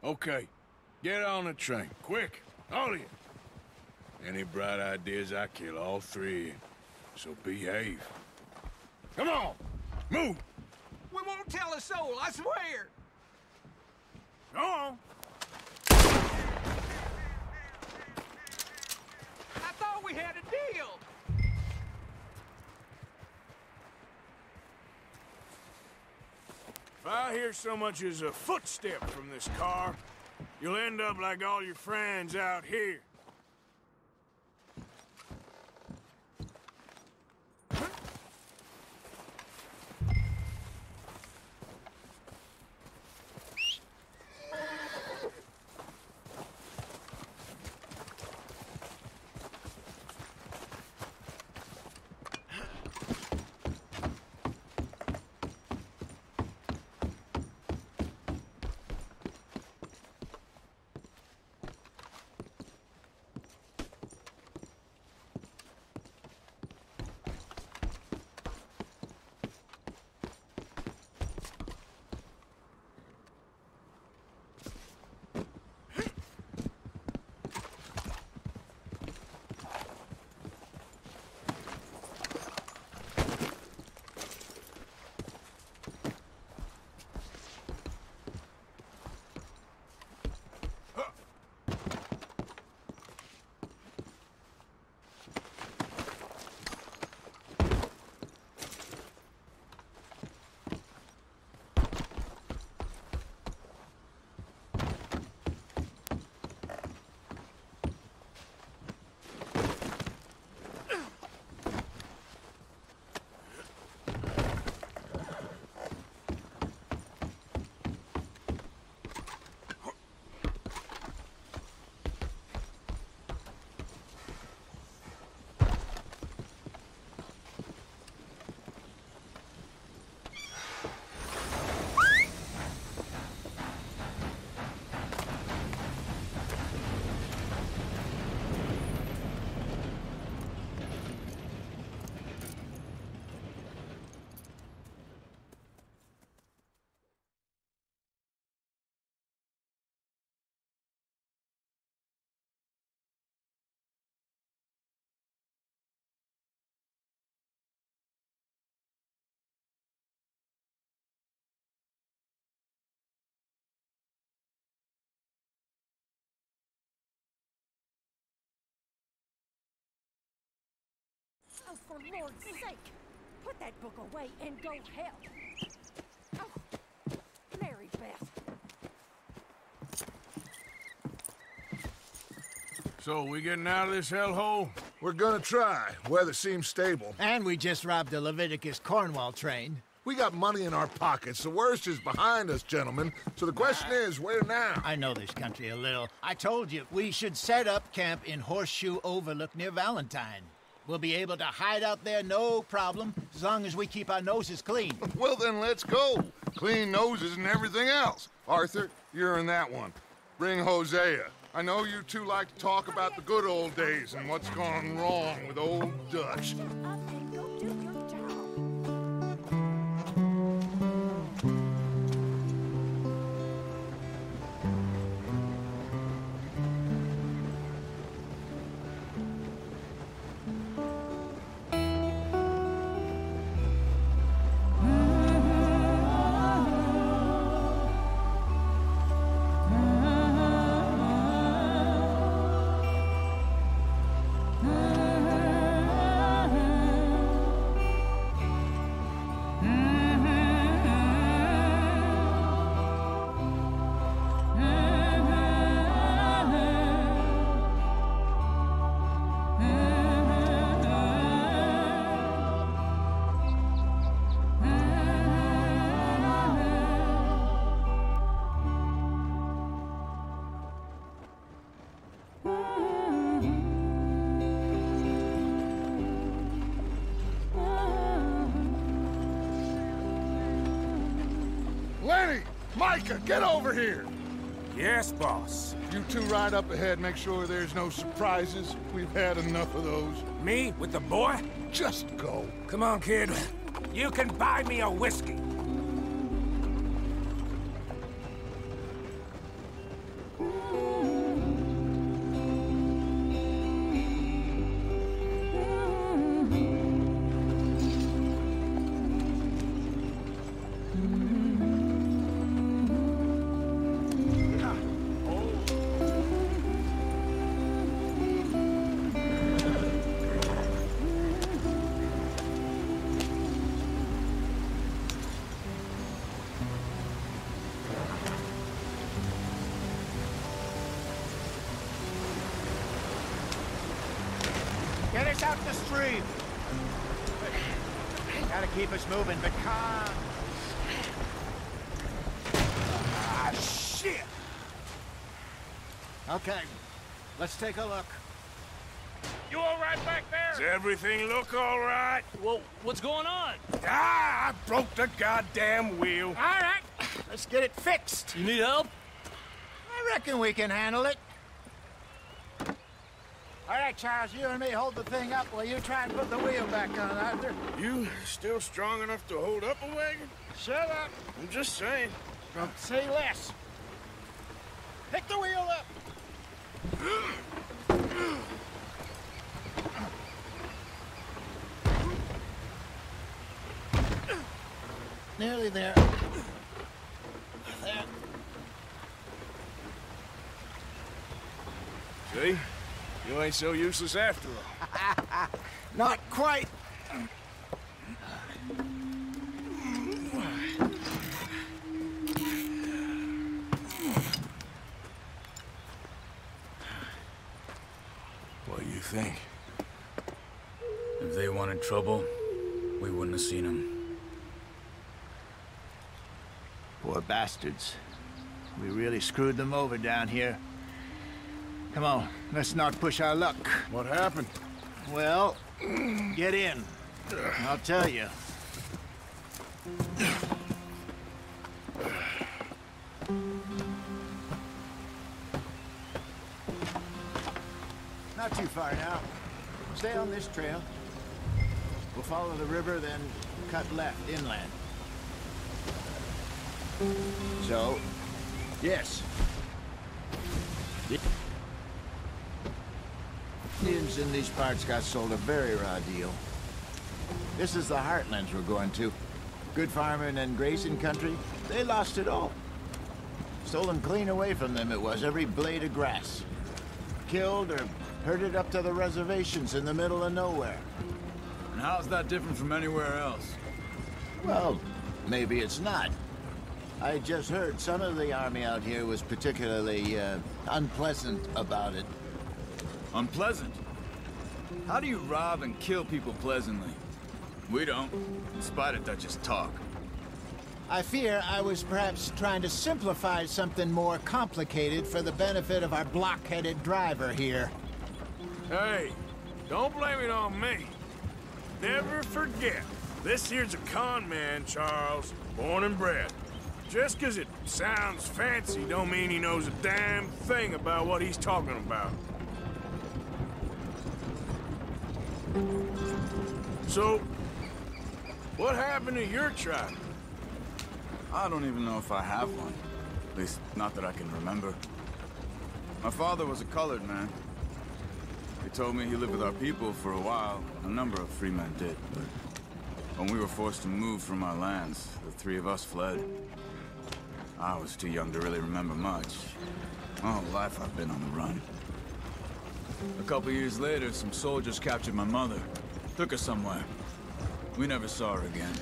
Okay. Get on the train. Quick. All of you. Any bright ideas, I kill all three. So behave. Come on! Move! We won't tell a soul, I swear! Go on! I thought we had a deal! If I hear so much as a footstep from this car, you'll end up like all your friends out here. Oh, for Lord's sake! Put that book away and go help! Oh, Mary Beth. So, we getting out of this hellhole? We're gonna try. Weather seems stable. And we just robbed the Leviticus Cornwall train. We got money in our pockets. The worst is behind us, gentlemen. So the question is, where now? I know this country a little. I told you, we should set up camp in Horseshoe Overlook near Valentine. We'll be able to hide out there, no problem, as long as we keep our noses clean. Well, then let's go. Clean noses and everything else. Arthur, you're in that one. Bring Hosea. I know you two like to talk about the good old days and what's gone wrong with old Dutch. Lenny! Micah, get over here! Yes, boss. You two ride up ahead, make sure there's no surprises. We've had enough of those. Me? With the boy? Just go. Come on, kid. You can buy me a whiskey. Get us out the stream. Gotta keep us moving, but calm. Ah, shit! Okay, let's take a look. You all right back there? Does everything look all right? Well, what's going on? Ah, I broke the goddamn wheel. All right, let's get it fixed. You need help? I reckon we can handle it. All right, Charles, you and me hold the thing up while you try and put the wheel back on, Arthur. You still strong enough to hold up a wagon? Shut up. I'm just saying. Don't say less. Pick the wheel up. Nearly there. There. See? You ain't so useless after all. Not quite. What do you think? If they wanted trouble, we wouldn't have seen them. Poor bastards. We really screwed them over down here. Come on, let's not push our luck. What happened? Well, get in. I'll tell you. Not too far now. Stay on this trail. We'll follow the river, then cut left inland. So, yes. Indians in these parts got sold a very raw deal. This is the heartlands we're going to. Good farming and grazing country, they lost it all. Stolen clean away from them it was, every blade of grass. Killed or herded up to the reservations in the middle of nowhere. And how's that different from anywhere else? Well, maybe it's not. I just heard some of the army out here was particularly, unpleasant about it. Unpleasant? How do you rob and kill people pleasantly? We don't, in spite of Dutch's talk. I fear I was perhaps trying to simplify something more complicated for the benefit of our block-headed driver here. Hey, don't blame it on me. Never forget, this here's a con man, Charles. Born and bred. Just 'cause it sounds fancy don't mean he knows a damn thing about what he's talking about. So, what happened to your tribe? I don't even know if I have one. At least, not that I can remember. My father was a colored man. He told me he lived with our people for a while. A number of free men did, but when we were forced to move from our lands, the three of us fled. I was too young to really remember much. My whole life I've been on the run. A couple years later, some soldiers captured my mother. Took her somewhere. We never saw her again.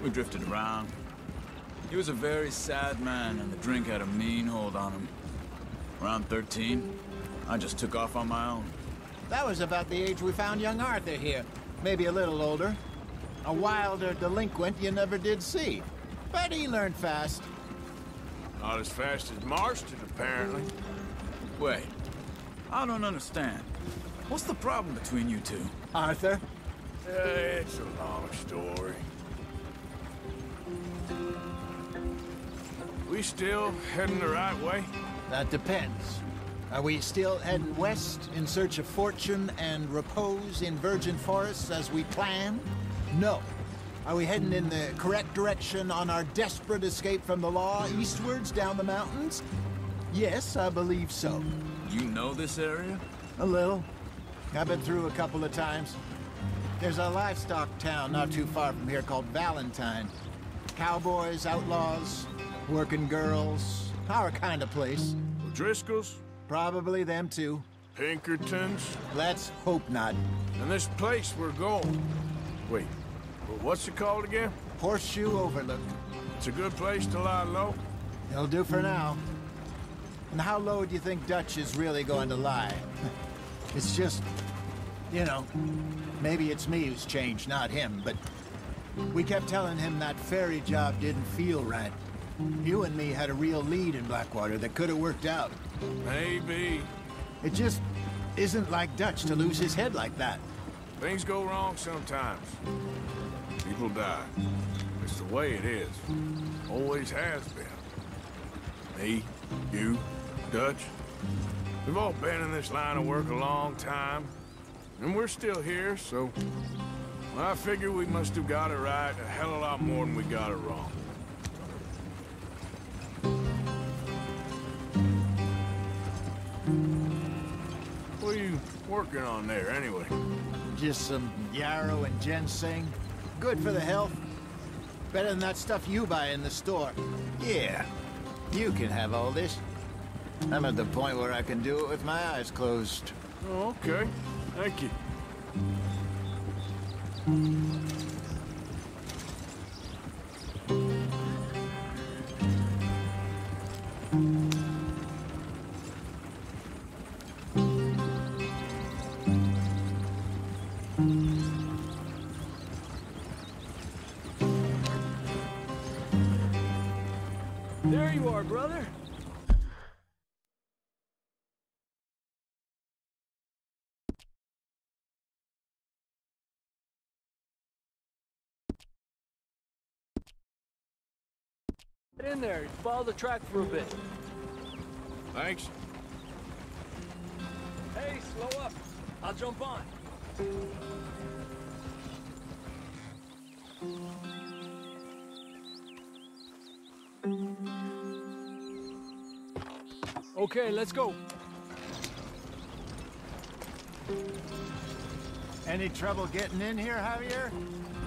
We drifted around. He was a very sad man, and the drink had a mean hold on him. Around 13, I just took off on my own. That was about the age we found young Arthur here. Maybe a little older. A wilder delinquent you never did see. But he learned fast. Not as fast as Marston, apparently. Wait, I don't understand. What's the problem between you two? Arthur? It's a long story. We still heading the right way? That depends. Are we still heading west in search of fortune and repose in virgin forests as we planned? No. Are we heading in the correct direction on our desperate escape from the law eastwards down the mountains? Yes, I believe so. You know this area? A little. I've been through a couple of times. There's a livestock town not too far from here called Valentine. Cowboys, outlaws, working girls, our kind of place. O'Driscolls? Probably them too. Pinkertons? Let's hope not. And this place we're going. Wait, what's it called again? Horseshoe Overlook. It's a good place to lie low? It'll do for now. And how low do you think Dutch is really going to lie? It's just, you know, maybe it's me who's changed, not him, but we kept telling him that ferry job didn't feel right. You and me had a real lead in Blackwater that could have worked out. Maybe. It just isn't like Dutch to lose his head like that. Things go wrong sometimes. People die. It's the way it is. Always has been. Me, you, Dutch. We've all been in this line of work a long time. And we're still here, so I figure we must have got it right a hell of a lot more than we got it wrong. What are you working on there, anyway? Just some yarrow and ginseng. Good for the health. Better than that stuff you buy in the store. Yeah, you can have all this. I'm at the point where I can do it with my eyes closed. Oh, okay. Thank you. There you are, brother. Get in there. Follow the track for a bit. Thanks. Hey, slow up. I'll jump on. Okay, let's go. Any trouble getting in here, Javier?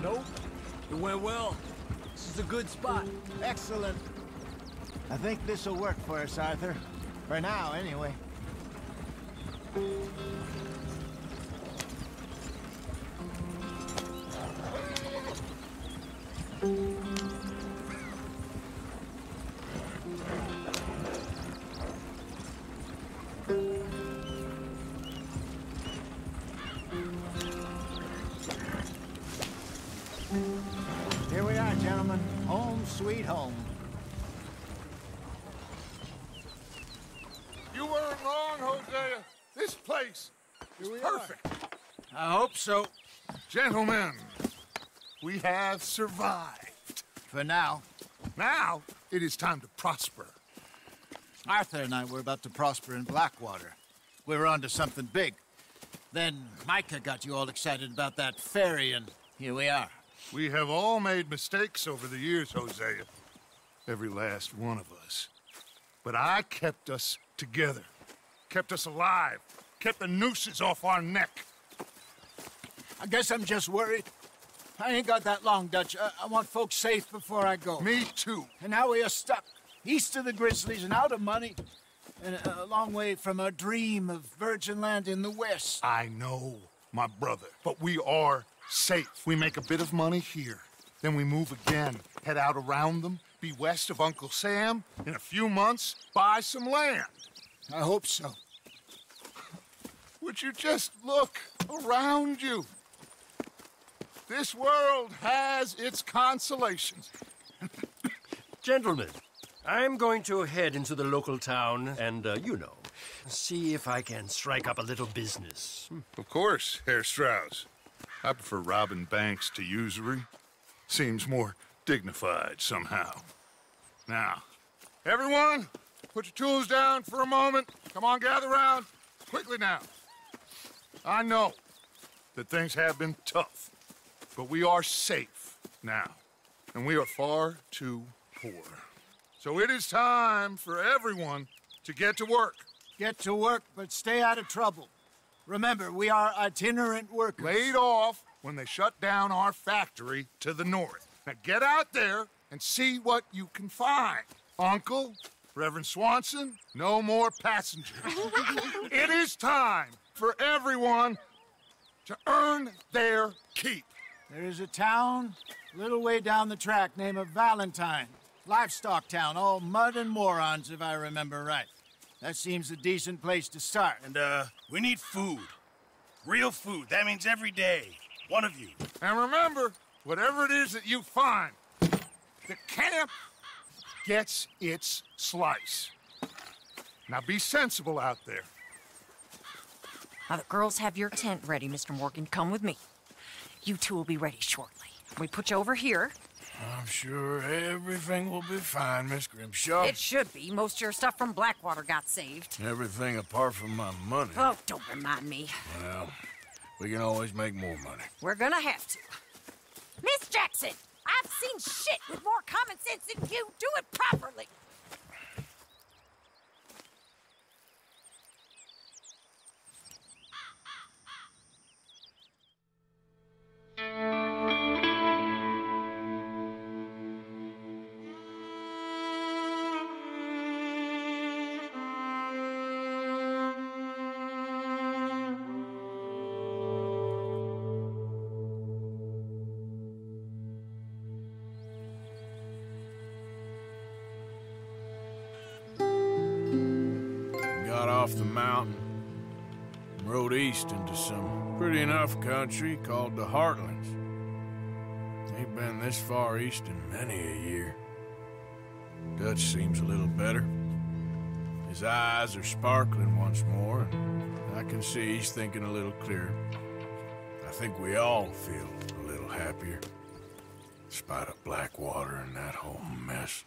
Nope. It went well. This is a good spot. Excellent. I think this will work for us, Arthur. For now, anyway. Here we are, gentlemen. Home sweet home. You weren't wrong, Hosea. This place is perfect. I hope so. Gentlemen, we have survived. For now. Now, it is time to prosper. Arthur and I were about to prosper in Blackwater. We were onto something big. Then Micah got you all excited about that ferry, and here we are. We have all made mistakes over the years, Hosea. Every last one of us. But I kept us together. Kept us alive. Kept the nooses off our neck. I guess I'm just worried. I ain't got that long, Dutch. I want folks safe before I go. Me too. And now we are stuck, east of the Grizzlies and out of money, and a long way from our dream of virgin land in the west. I know, my brother, but we are safe. We make a bit of money here, then we move again, head out around them, be west of Uncle Sam, in a few months, buy some land. I hope so. Would you just look around you? This world has its consolations. Gentlemen, I'm going to head into the local town and, see if I can strike up a little business. Of course, Herr Strauss. I prefer robbing banks to usury. Seems more dignified somehow. Now, everyone, put your tools down for a moment. Come on, gather round. Quickly now. I know that things have been tough, but we are safe now, and we are far too poor. So it is time for everyone to get to work. Get to work, but stay out of trouble. Remember, we are itinerant workers. Laid off when they shut down our factory to the north. Now get out there and see what you can find. Uncle, Reverend Swanson, no more passengers. It is time for everyone to earn their keep. There is a town a little way down the track named Valentine. Livestock town, all mud and morons, if I remember right. That seems a decent place to start. And, we need food. Real food. That means every day. One of you. And remember, whatever it is that you find, the camp gets its slice. Now be sensible out there. Now the girls have your tent ready, Mr. Morgan. Come with me. You two will be ready shortly. We put you over here. I'm sure everything will be fine, Miss Grimshaw. It should be. Most of your stuff from Blackwater got saved. Everything apart from my money. Oh, don't remind me. Well, we can always make more money. We're gonna have to. Miss Jackson, I've seen shit with more common sense than you. Do it properly. Off the mountain, rode east into some pretty enough country called the Heartlands. Ain't been this far east in many a year. Dutch seems a little better. His eyes are sparkling once more, and I can see he's thinking a little clearer. I think we all feel a little happier, in spite of Blackwater and that whole mess.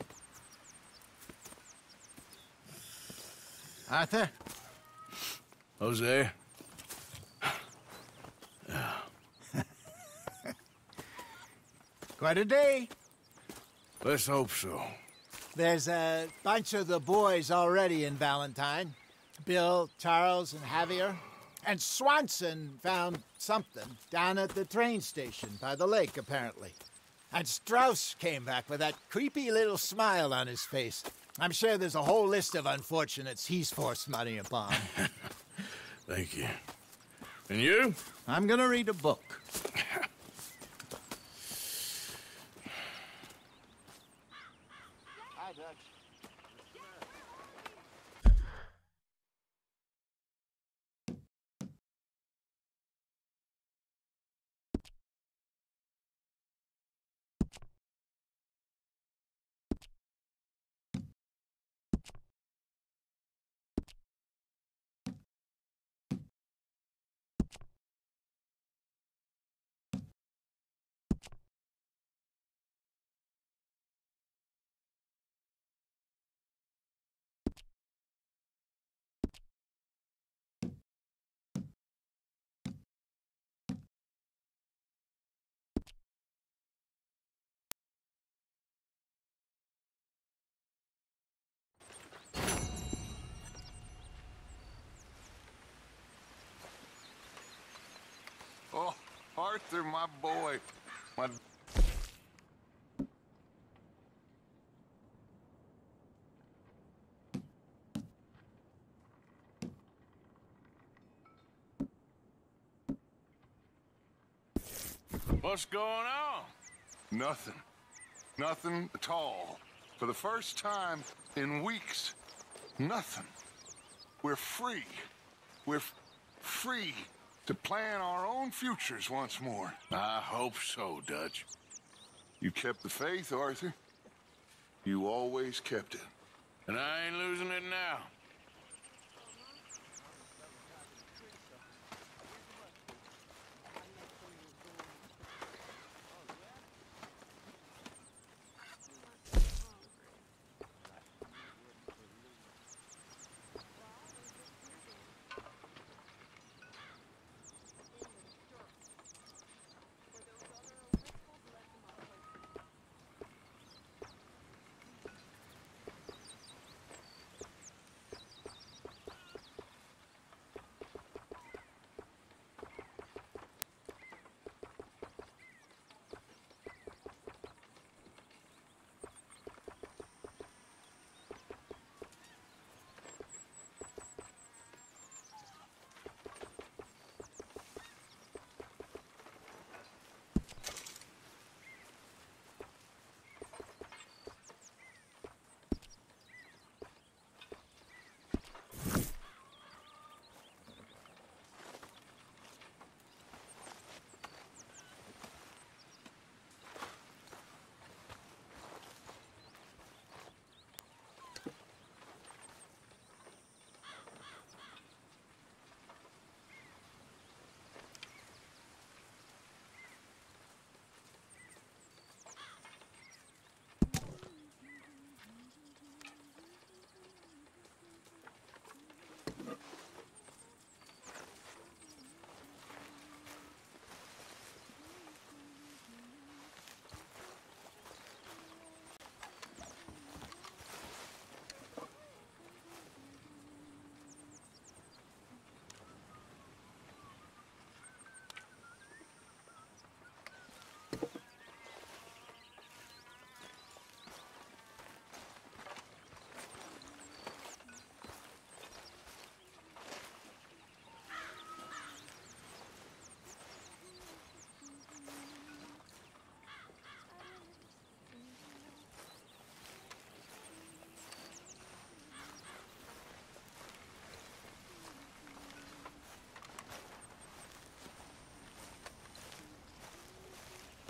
Arthur? Jose? Quite a day. Let's hope so. There's a bunch of the boys already in Valentine. Bill, Charles, and Javier. And Swanson found something down at the train station by the lake, apparently. And Strauss came back with that creepy little smile on his face. I'm sure there's a whole list of unfortunates he's forced money upon. Thank you. And you? I'm gonna read a book. Arthur, my boy. My... What's going on? Nothing. Nothing at all. For the first time in weeks, nothing. We're free. We're free to plan our own futures once more. I hope so, Dutch. You kept the faith, Arthur. You always kept it. And I ain't losing it now.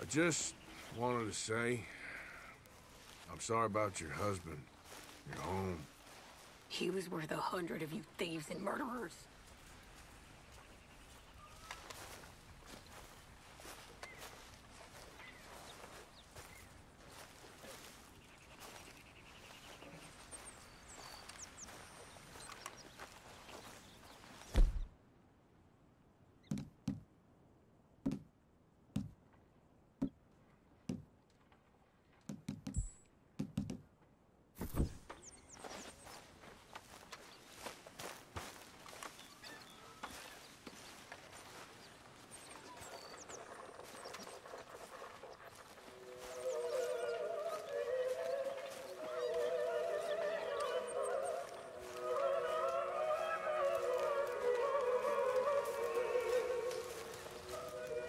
I just wanted to say, I'm sorry about your husband, your home. He was worth 100 of you thieves and murderers.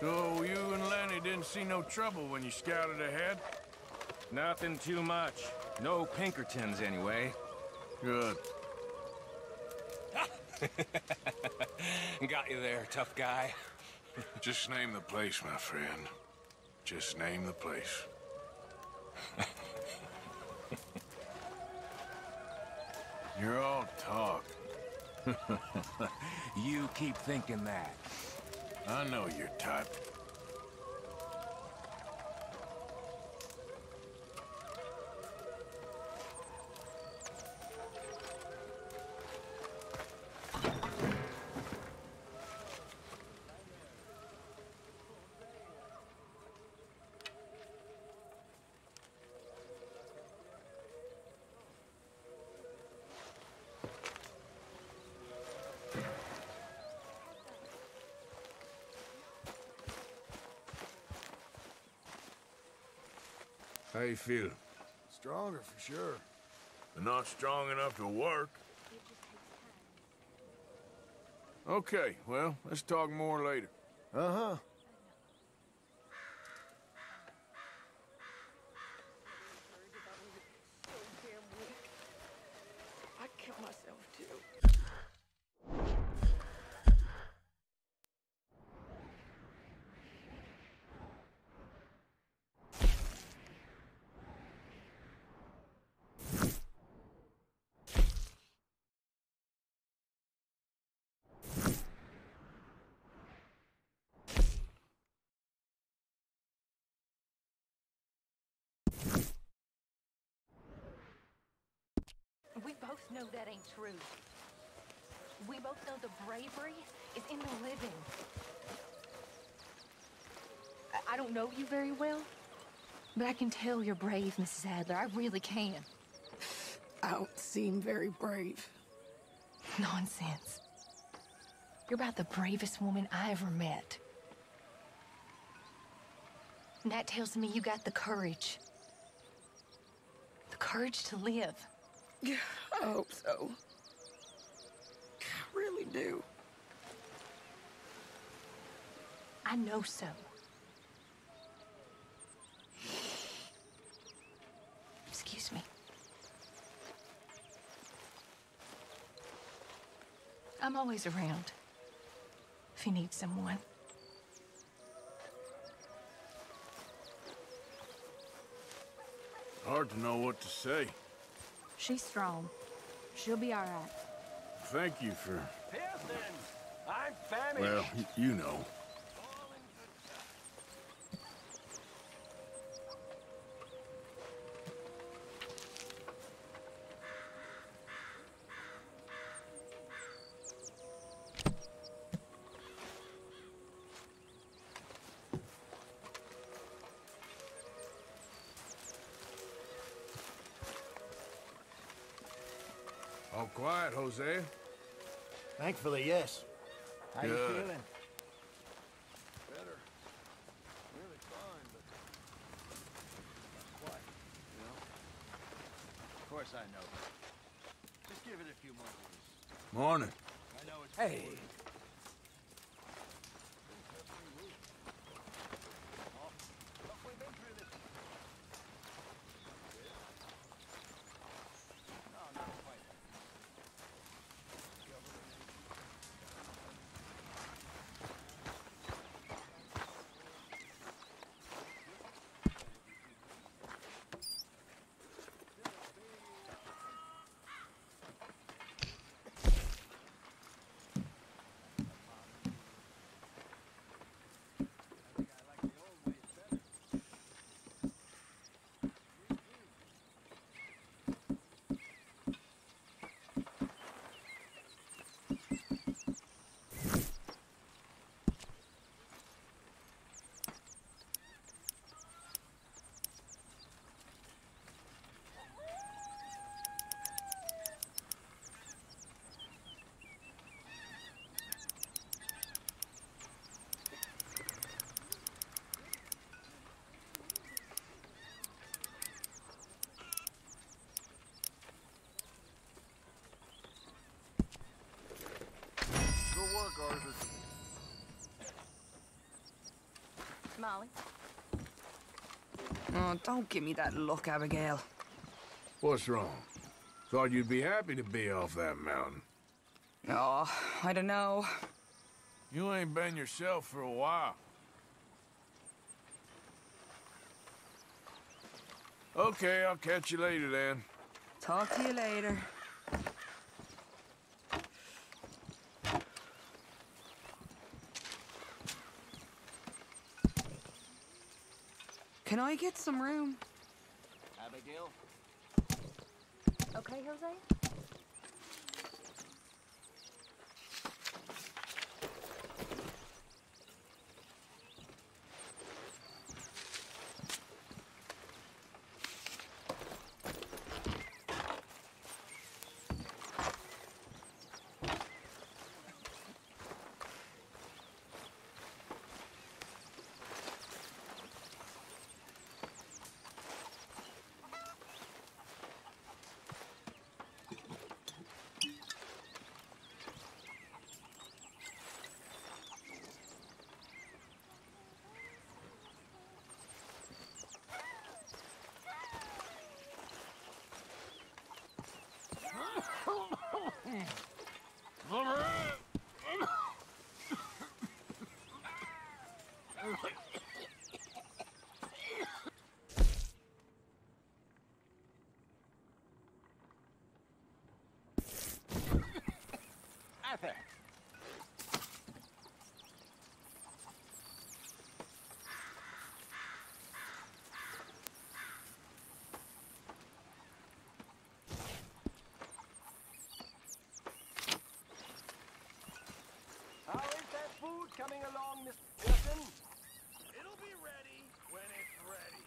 So you and Lenny didn't see no trouble when you scouted ahead? Nothing too much. No Pinkertons, anyway. Good. Got you there, tough guy. Just name the place, my friend. Just name the place. You're all talk. You keep thinking that. I know your type. How you feeling? Stronger for sure. But not strong enough to work. Okay, well, let's talk more later. Uh-huh. I'd kill myself too. We both know that ain't true. We both know the bravery is in the living. I don't know you very well, but I can tell you're brave, Mrs. Adler. I really can. I don't seem very brave. Nonsense. You're about the bravest woman I ever met. And that tells me you got the courage. The courage to live. I hope so. I really do. I know so. Excuse me. I'm always around if you need someone. Hard to know what to say. She's strong. She'll be all right. Thank you for... Pearson, I'm famished. Well, you know. All quiet, Jose. Thankfully, yes. How you Good. feeling? Better. Really fine, but not quite, you know? Of course I know. Just give it a few more days. Morning. I know it's... Hey. Good work, Arthur. Molly? Oh, don't give me that look, Abigail. What's wrong? Thought you'd be happy to be off that mountain. Oh, I don't know. You ain't been yourself for a while. Okay, I'll catch you later then. Talk to you later. Can I get some room? Abigail? Okay, Jose? coming along, Mr. Pearson? It'll be ready when it's ready.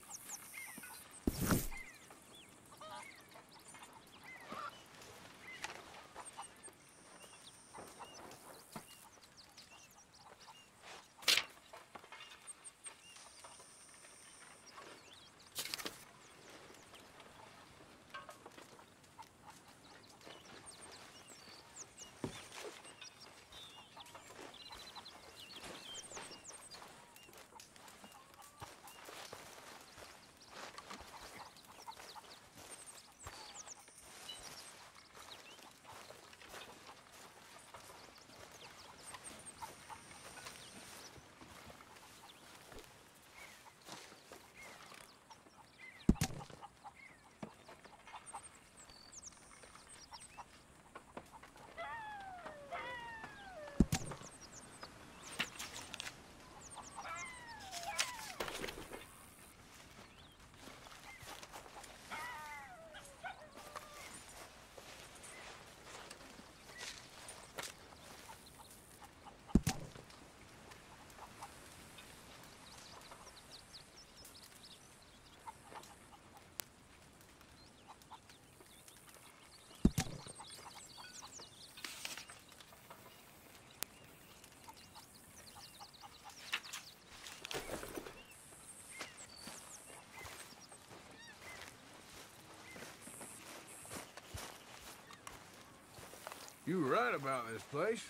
You were right about this place.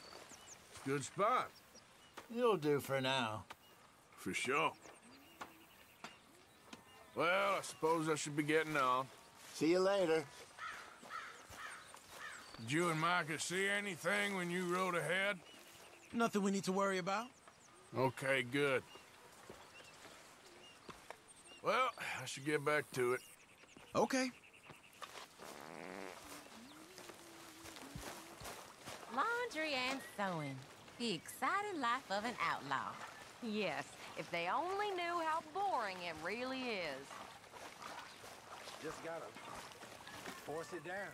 It's a good spot. You'll do for now. For sure. Well, I suppose I should be getting on. See you later. Did you and Micah see anything when you rode ahead? Nothing we need to worry about. Okay, good. Well, I should get back to it. Okay. Laundry and sewing. The exciting life of an outlaw. Yes, if they only knew how boring it really is. Just gotta force it down.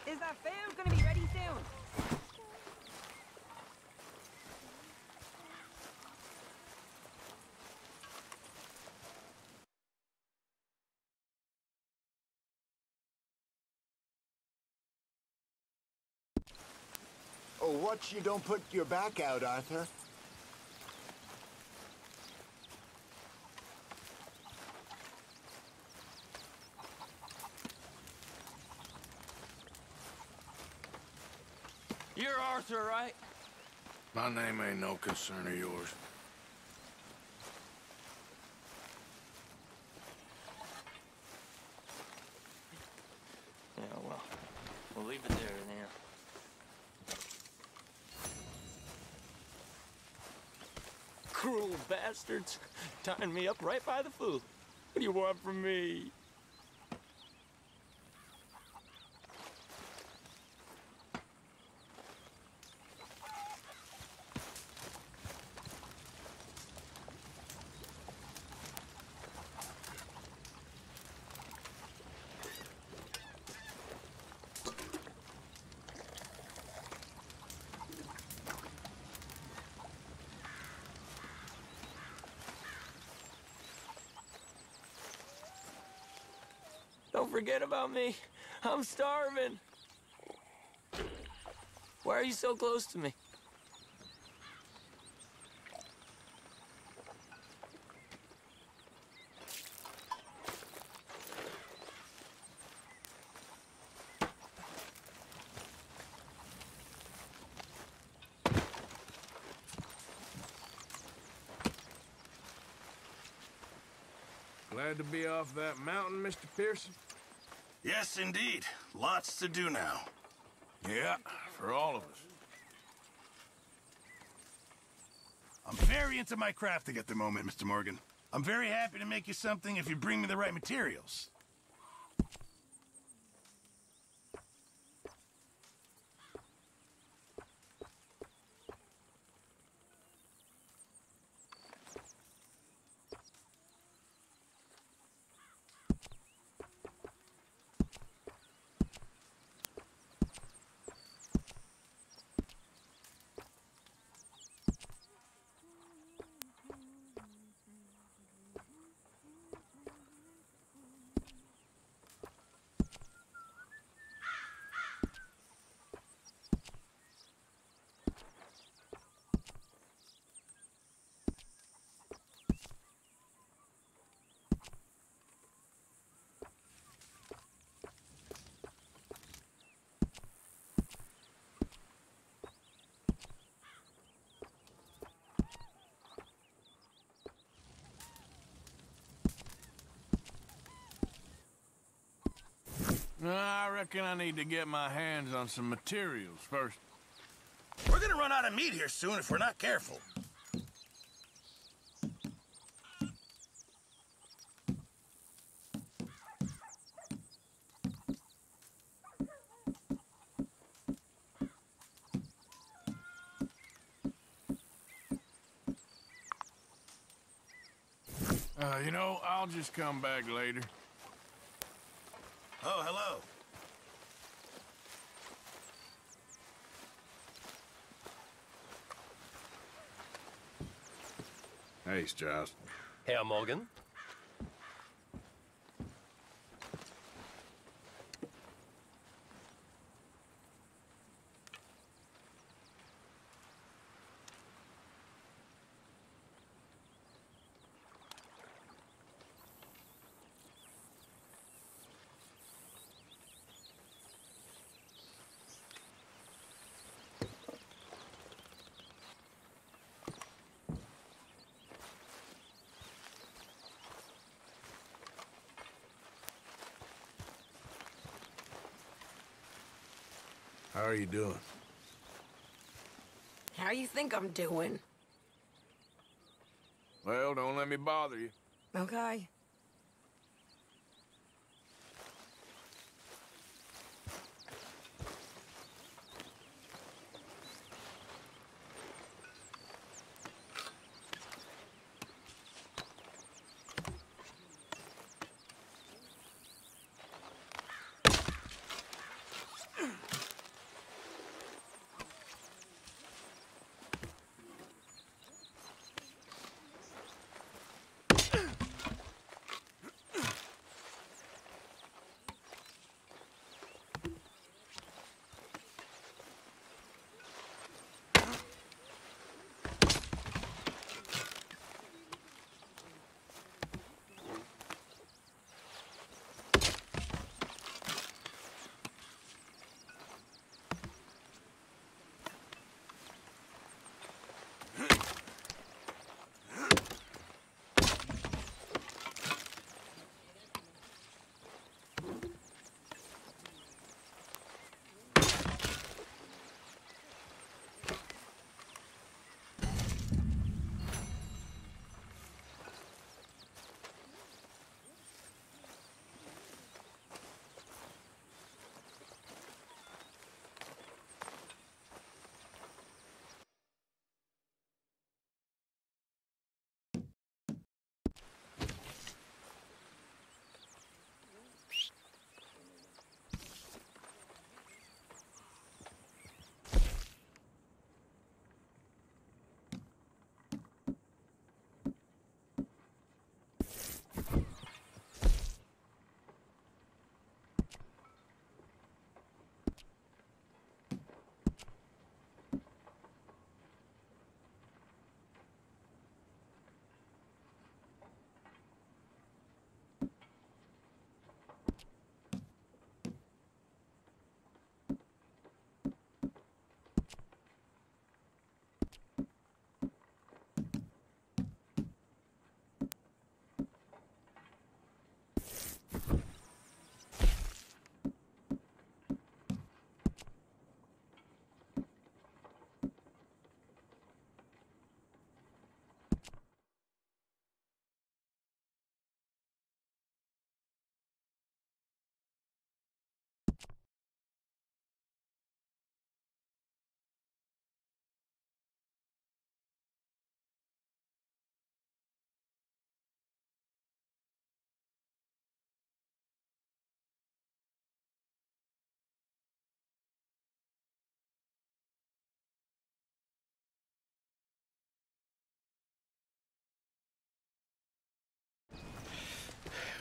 Is that food gonna be ready soon? Oh, what? You don't put your back out, Arthur? You're Arthur, right? My name ain't no concern of yours. Yeah, well, we'll leave it there now. Cruel bastards, tying me up right by the food. What do you want from me? Don't forget about me. I'm starving. Why are you so close to me? Glad to be off that mountain, Mr. Pearson? Yes, indeed. Lots to do now. Yeah, for all of us. I'm very into my crafting at the moment, Mr. Morgan. I'm very happy to make you something if you bring me the right materials. I reckon I need to get my hands on some materials first. We're gonna run out of meat here soon if we're not careful. You know, I'll just come back later. Oh, hello. Hey, Strauss. Herr Morgan? How are you doing? How you think I'm doing? Well, don't let me bother you. Okay.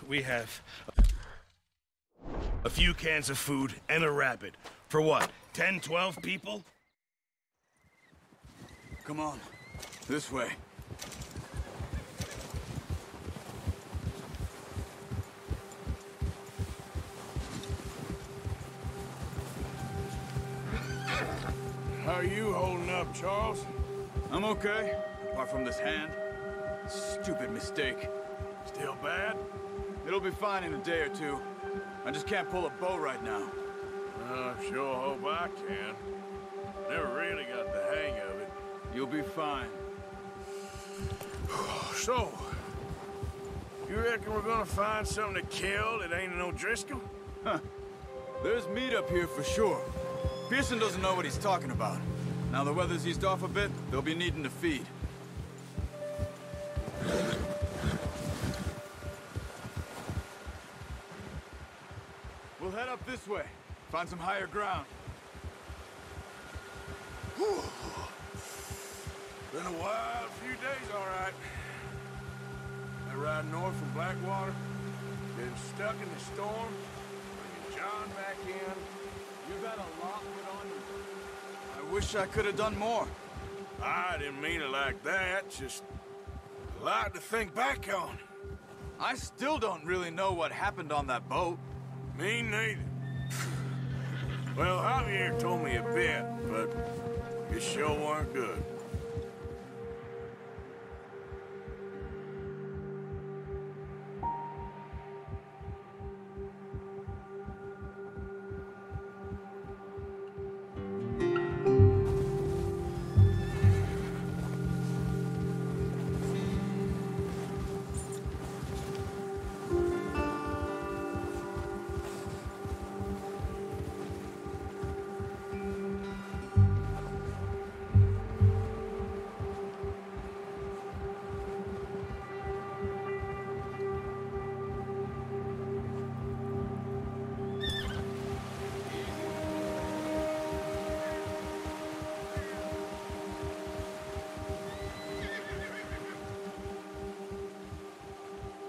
we have a few cans of food and a rabbit. For what, 10, 12 people? Come on, this way. How are you holding up, Charles? I'm okay, apart from this hand. Stupid mistake. Still bad? It'll be fine in a day or two. I just can't pull a bow right now. I sure hope I can. Never really got the hang of it. You'll be fine. So, you reckon we're gonna find something to kill that ain't an O'Driscoll? Huh. There's meat up here for sure. Pearson doesn't know what he's talking about. Now the weather's eased off a bit, they'll be needing to feed. We'll head up this way. Find some higher ground. Whew. Been a wild few days, all right. I ride north from Blackwater, getting stuck in the storm, bringing John back in. You've had a lot put on you. I wish I could have done more. I didn't mean it like that, just a lot to think back on. I still don't really know what happened on that boat. Me neither. Well, Javier told me a bit, but it sure weren't good.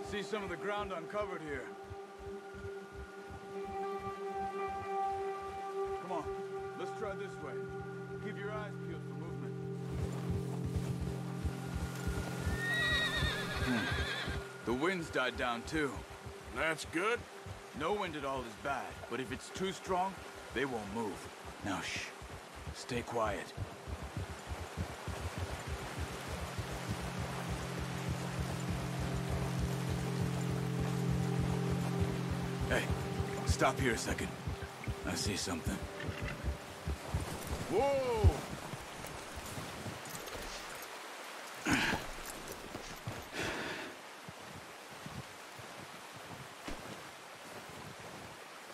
See some of the ground uncovered here. Come on, let's try this way. Keep your eyes peeled for movement. The wind's died down too. That's good. No wind at all is bad, but if it's too strong, they won't move. Now shh, stay quiet. Hey, stop here a second. I see something. Whoa!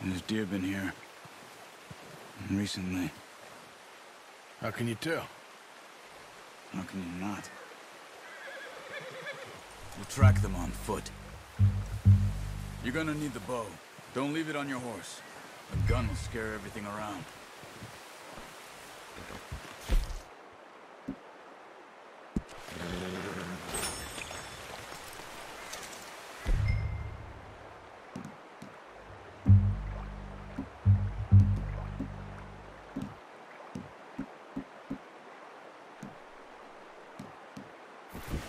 There's deer been here. Recently. How can you tell? How can you not? We'll track them on foot. You're gonna need the bow. Don't leave it on your horse. A gun will scare everything around.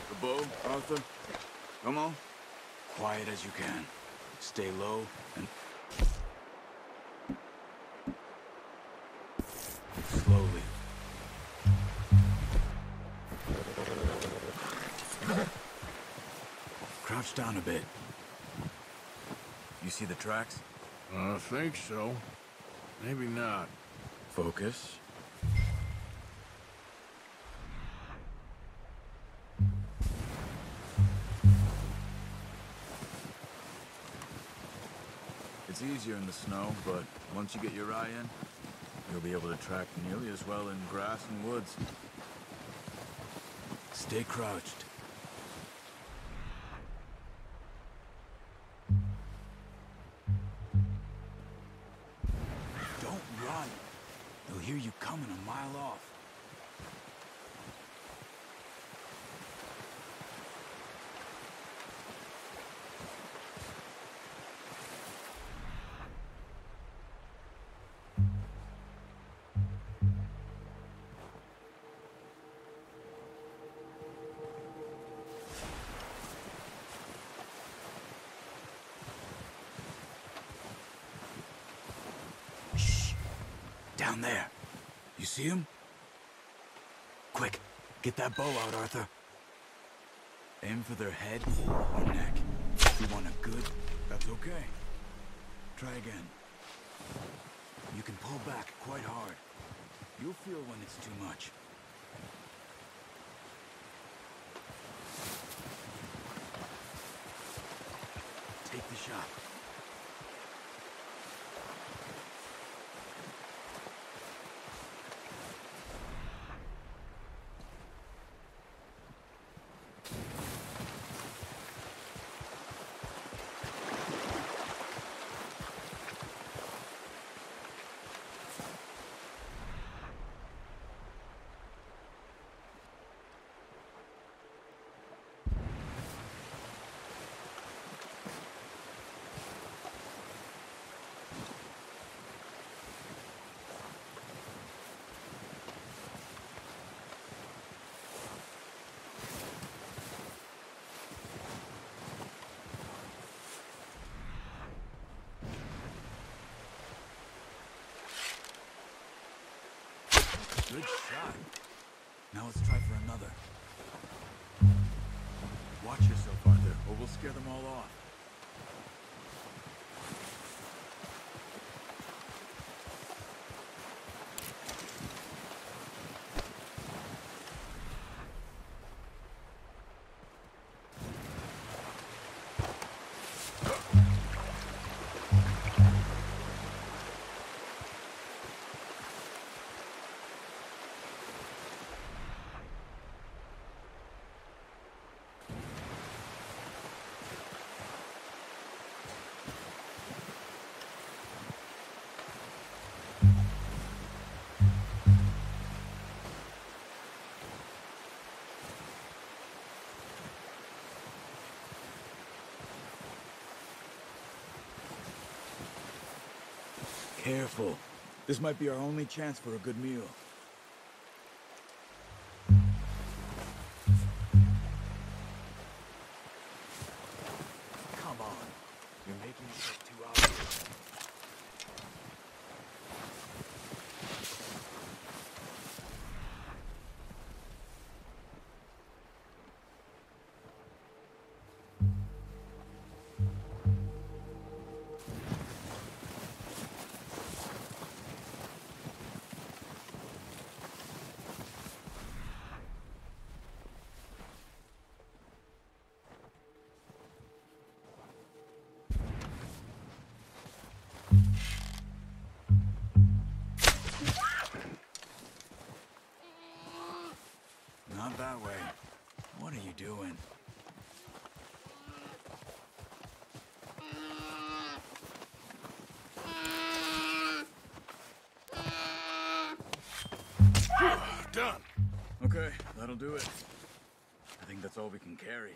The bow, Arthur. Come on. Quiet as you can. Stay low and slowly. Crouch down a bit. You see the tracks? I think so. Maybe not. Focus. It's easier in the snow, but once you get your eye in, you'll be able to track nearly as well in grass and woods. Stay crouched. Don't run. They'll hear you coming a mile off. Down there. You see him? Quick, get that bow out, Arthur. Aim for their head or neck. You want a good... That's okay. Try again. You can pull back quite hard. You'll feel when it's too much. Take the shot. Good shot. Now let's try for another. Watch yourself, Arthur, or we'll scare them all off. Careful. This might be our only chance for a good meal. Come on. You're making it too obvious. Not that way. What are you doing? Done. Okay, that'll do it. I think that's all we can carry.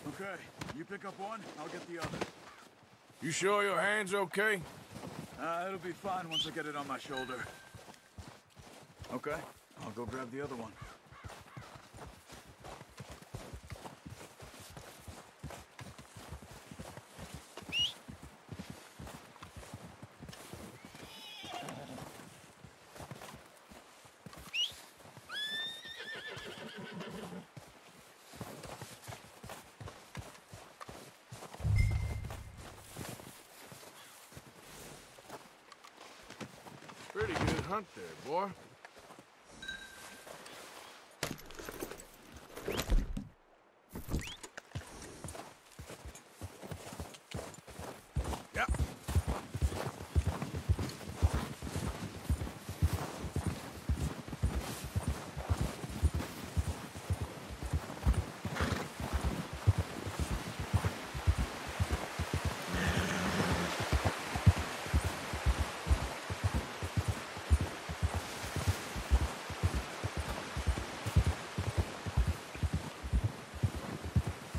Okay, you pick up one, I'll get the other. You sure your hand's okay? It'll be fine once I get it on my shoulder. Okay, I'll go grab the other one. Pretty good hunt there, boy. Yep.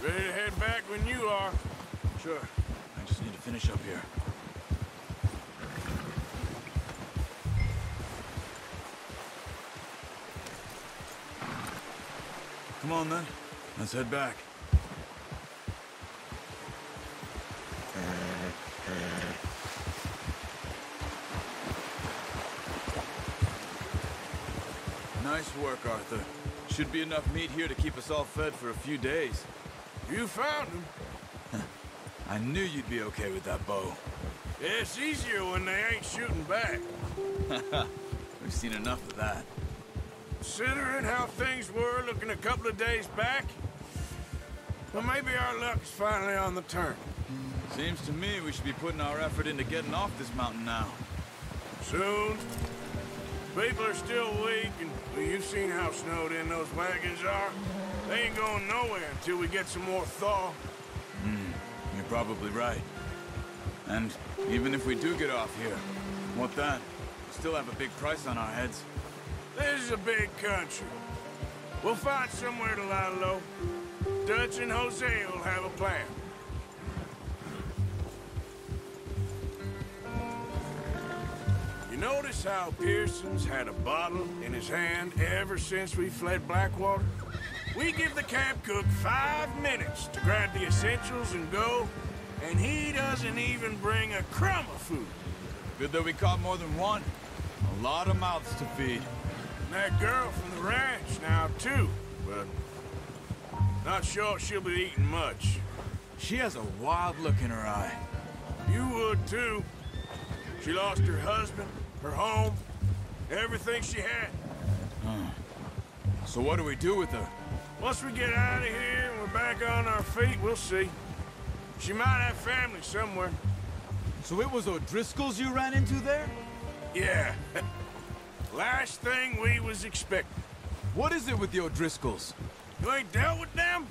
Ready to head back when you are. Sure. I just need to finish up here. Come on, then. Let's head back. Nice work, Arthur. Should be enough meat here to keep us all fed for a few days. You found him. I knew you'd be okay with that bow. It's easier when they ain't shooting back. We've seen enough of that. Considering how things were looking a couple of days back, well, maybe our luck's finally on the turn. Seems to me we should be putting our effort into getting off this mountain now. Soon. People are still weak, and well, you've seen how snowed in those wagons are. They ain't going nowhere until we get some more thaw. You're probably right. And even if we do get off here, what then? We still have a big price on our heads. This is a big country. We'll find somewhere to lie low. Dutch and Jose will have a plan. You notice how Pearson's had a bottle in his hand ever since we fled Blackwater? We give the camp cook 5 minutes to grab the essentials and go, and he doesn't even bring a crumb of food. Good that we caught more than one. A lot of mouths to feed. And that girl from the ranch now, too, but not sure she'll be eating much. She has a wild look in her eye. You would, too. She lost her husband, her home, everything she had. So what do we do with her? Once we get out of here and we're back on our feet, we'll see. She might have family somewhere. So it was O'Driscoll's you ran into there? Yeah. Last thing we was expecting. What is it with the O'Driscolls? You ain't dealt with them?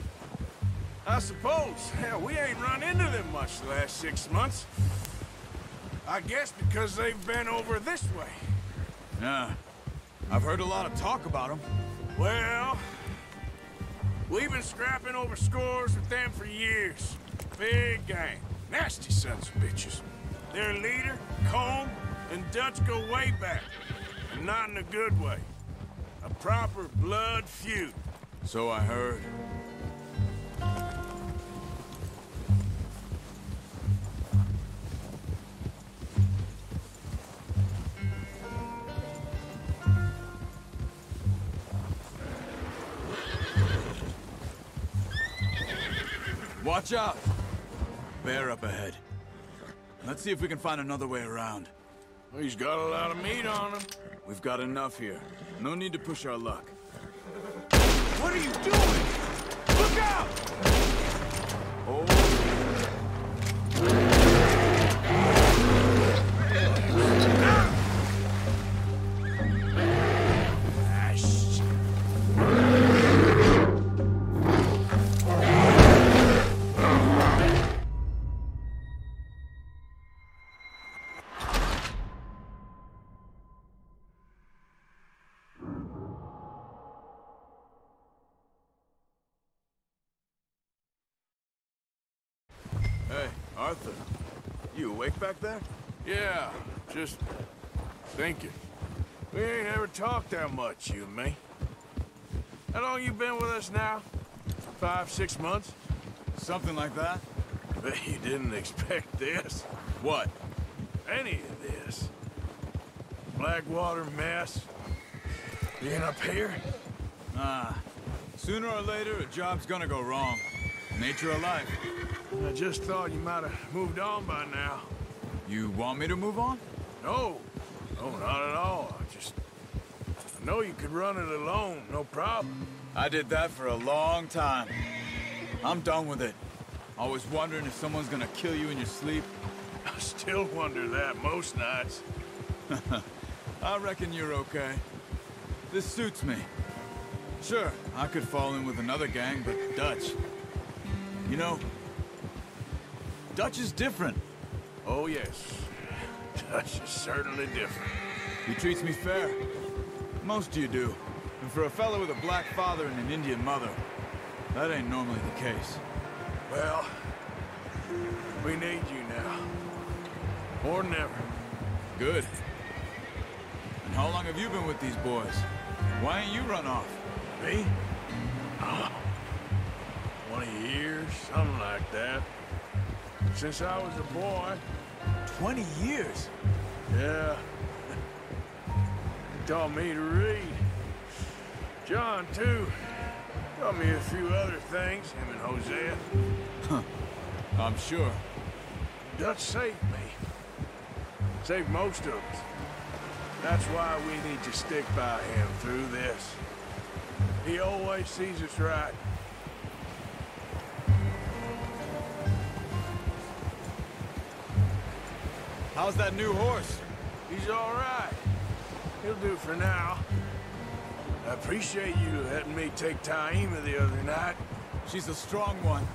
I suppose. Hell, we ain't run into them much the last 6 months. I guess because they've been over this way. Yeah. I've heard a lot of talk about them. Well, we've been scrapping over scores with them for years. Big gang. Nasty sons of bitches. Their leader, Combe, and Dutch go way back. And not in a good way. A proper blood feud. So I heard. Watch out! Bear up ahead. Let's see if we can find another way around. He's got a lot of meat on him. We've got enough here. No need to push our luck. What are you doing? Look out! Oh. Hey, Arthur. You awake back there? Yeah, just thinking. We ain't ever talked that much, you and me. How long you been with us now? 5, 6 months? Something like that. Bet you didn't expect this. What? Any of this. Blackwater mess. Being up here? Sooner or later, a job's gonna go wrong. Nature of life. I just thought you might have moved on by now. You want me to move on? No. No, not at all. I know you could run it alone, no problem. I did that for a long time. I'm done with it. Always wondering if someone's gonna kill you in your sleep. I still wonder that most nights. I reckon you're okay. This suits me. Sure, I could fall in with another gang, but Dutch. You know, Dutch is different. Oh, yes. Dutch is certainly different. He treats me fair. Most of you do. And for a fellow with a black father and an Indian mother, that ain't normally the case. Well, we need you now. More than ever. Good. And how long have you been with these boys? Why ain't you run off? Me? Oh, 20 years, something like that. Since I was a boy. 20 years? Yeah. He taught me to read. John, too. Taught me a few other things, him and Hosea. Huh. I'm sure. Dutch saved me. Saved most of us. That's why we need to stick by him through this. He always sees us right. How's that new horse? He's all right. He'll do for now. I appreciate you letting me take Taima the other night. She's a strong one.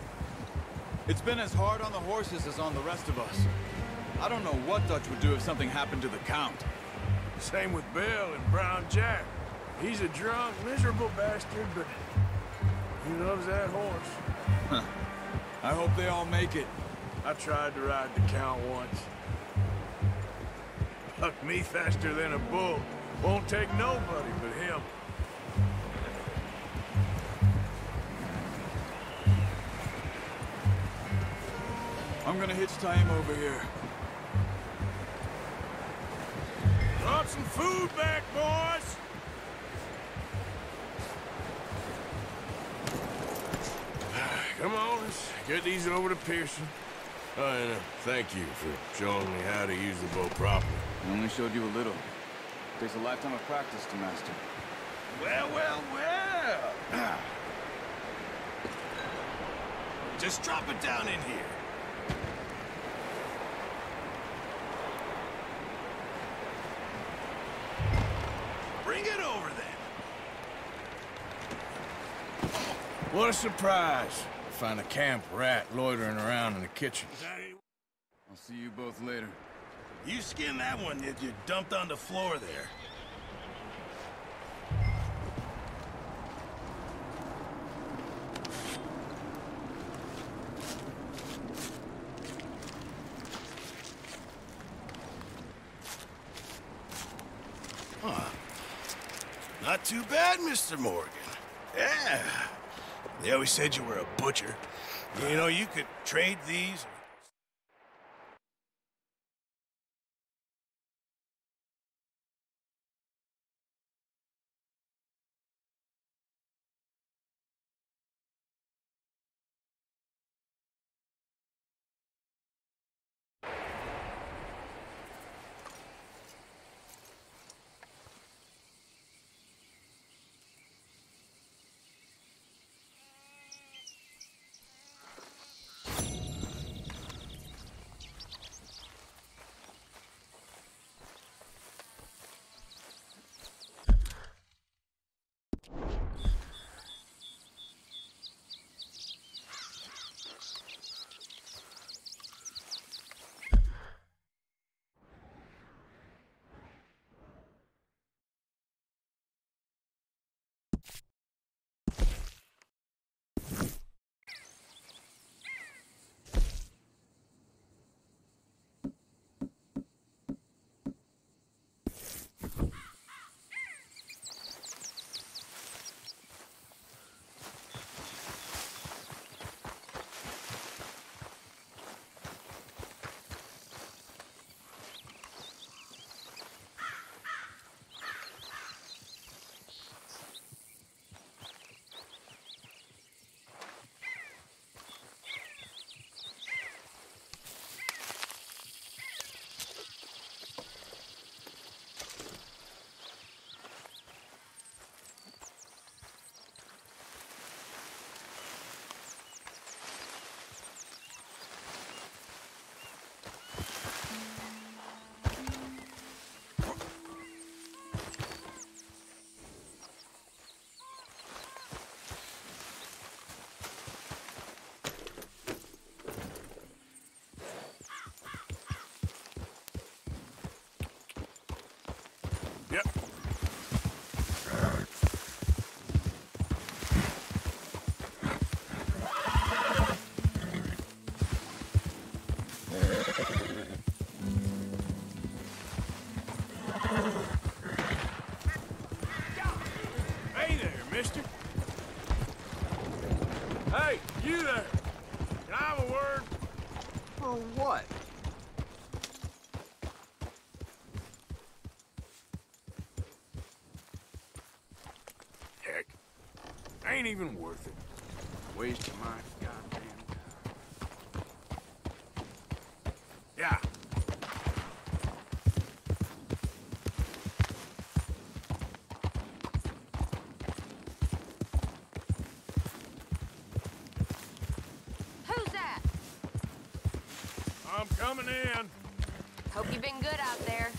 It's been as hard on the horses as on the rest of us. I don't know what Dutch would do if something happened to the Count. Same with Bill and Brown Jack. He's a drunk, miserable bastard, but he loves that horse. Huh. I hope they all make it. I tried to ride the Count once. Bucked me faster than a bull. Won't take nobody but him. I'm gonna hitch Taima over here. Brought some food back, boys! Come on, let's get these over to Pearson. Oh, and thank you for showing me how to use the bow properly. I only showed you a little. Takes a lifetime of practice to master. Well, well, well. Just drop it down in here. Bring it over then. What a surprise. Find a camp rat loitering around in the kitchen. I'll see you both later. You skinned that one that you dumped on the floor there. Huh. Not too bad, Mr. Morgan. Yeah. They always said you were a butcher. You know, you could trade these. Yep. Hey there, mister. Hey, you there. Can I have a word? For what? Ain't even worth it. Wasting my goddamn time. Yeah. Who's that? I'm coming in. Hope you've been good out there.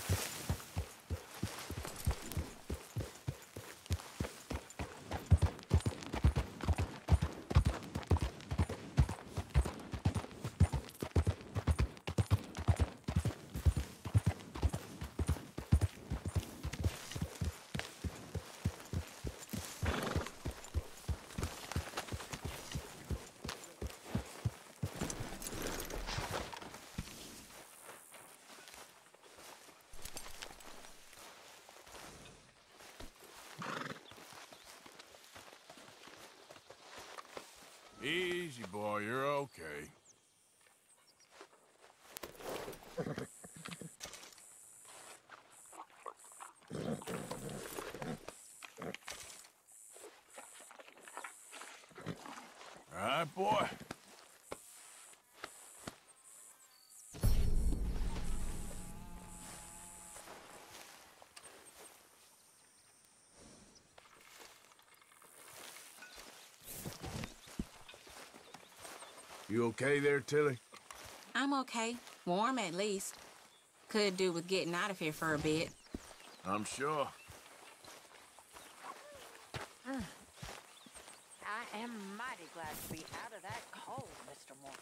Easy, boy. You're okay. All right, boy. You okay there, Tilly? I'm okay. Warm, at least. Could do with getting out of here for a bit. I'm sure. I am mighty glad to be out of that cold, Mr. Morgan.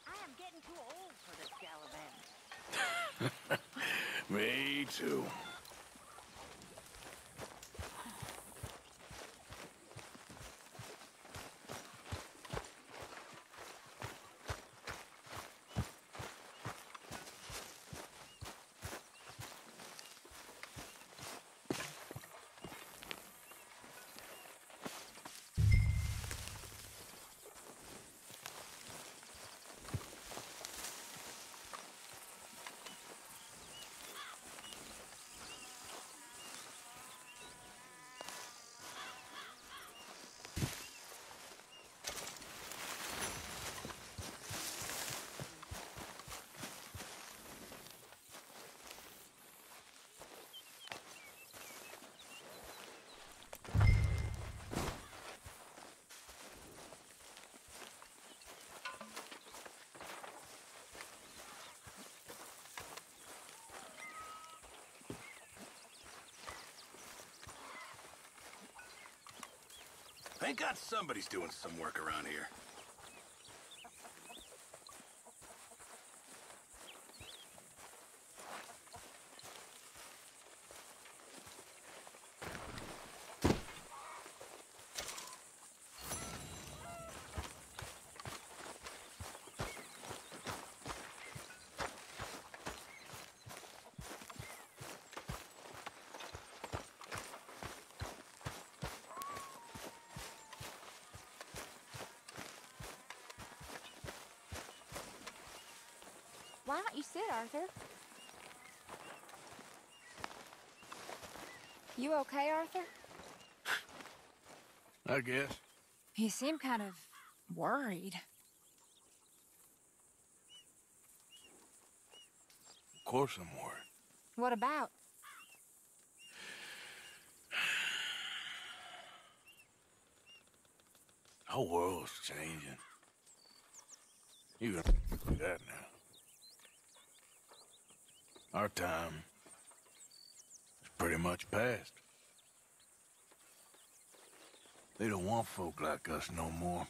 I am getting too old for this gallivanting. Me too. Thank God somebody's doing some work around here. Why don't you sit, Arthur? You okay, Arthur? I guess. You seem kind of worried. Of course I'm worried. What about? The whole world's changing. You can do that now. Our time is pretty much past. They don't want folk like us no more.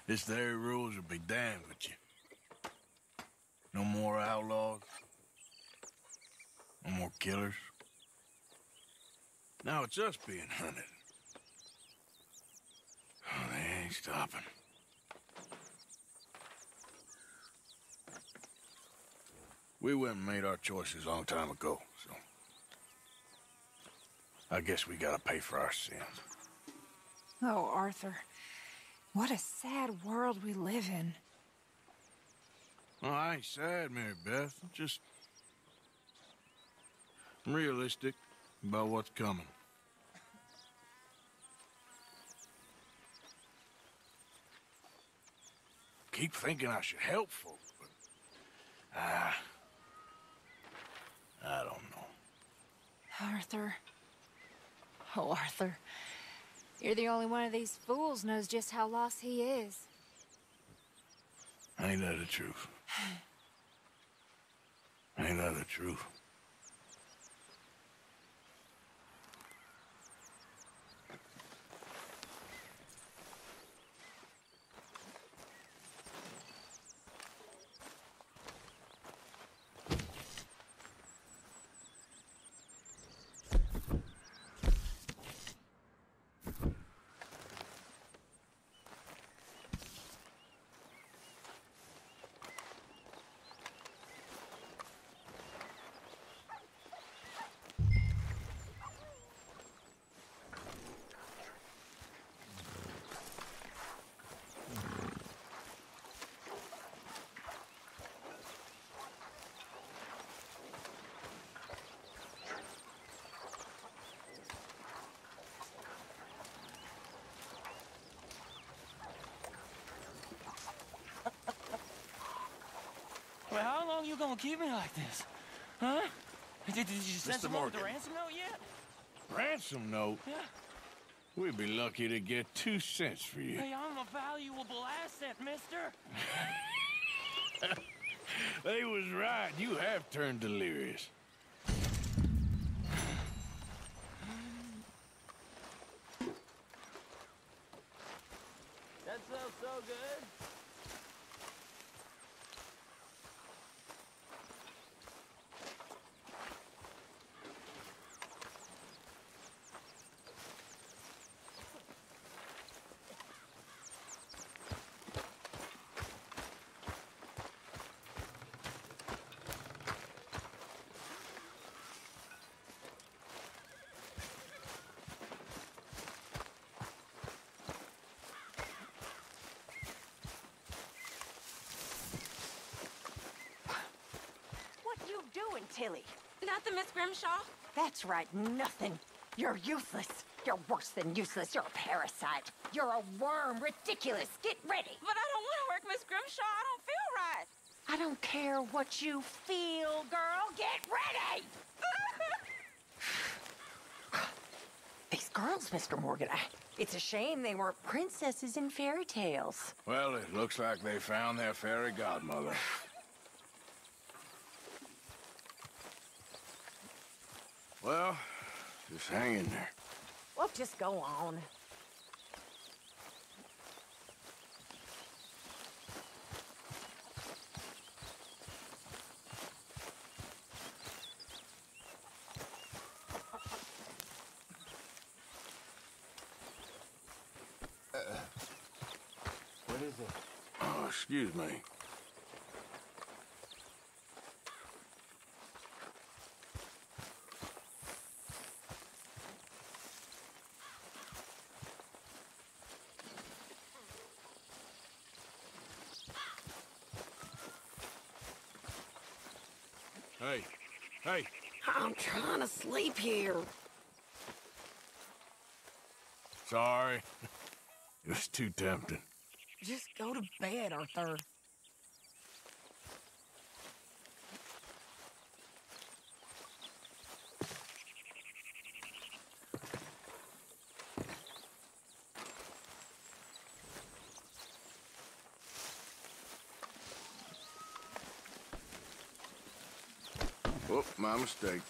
This there rules will be damned with you. No more outlaws. No more killers. Now it's us being hunted. Oh, they ain't stopping. We went and made our choices a long time ago, so... I guess we gotta pay for our sins. Oh, Arthur. What a sad world we live in. Oh, I ain't sad, Mary Beth. I'm realistic. About what's coming. Keep thinking I should help folks, but... I don't know. Arthur. Oh, Arthur. You're the only one of these fools knows just how lost he is. Ain't that the truth? Ain't that the truth? Well, how long you gonna keep me like this? Huh? Did you send someone with the ransom note yet? Ransom note? Yeah. We'd be lucky to get 2 cents for you. Hey, I'm a valuable asset, mister. They was right. You have turned delirious. That sounds so good. Doing, Tilly? Nothing, Miss Grimshaw. That's right, nothing. You're useless. You're worse than useless. You're a parasite. You're a worm. Ridiculous. Get ready. But I don't want to work, Miss Grimshaw. I don't feel right. I don't care what you feel, girl. Get ready! These girls, Mr. Morgan, it's a shame they weren't princesses in fairy tales. Well, it looks like they found their fairy godmother. Well, just hang in there. Well, just go on. What is it? Oh, excuse me. Hey, hey. I'm trying to sleep here. Sorry. It was too tempting. Just go to bed, Arthur. Oh, my mistake.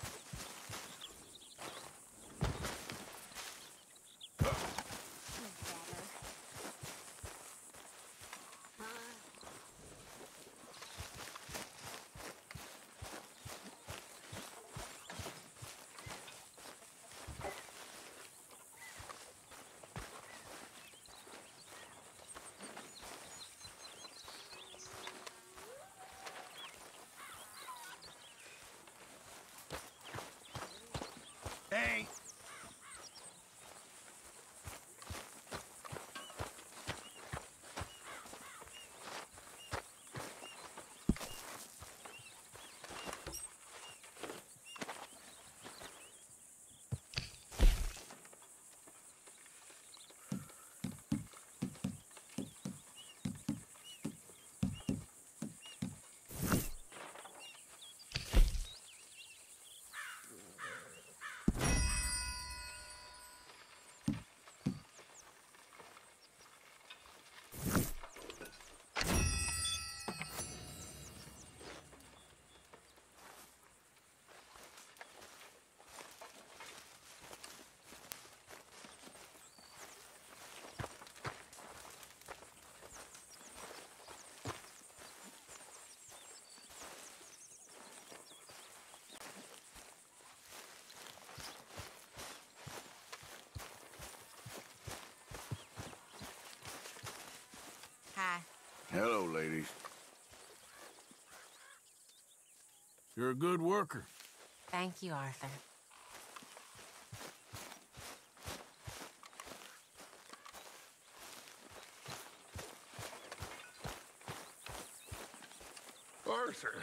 Hello, ladies. You're a good worker. Thank you, Arthur. Arthur,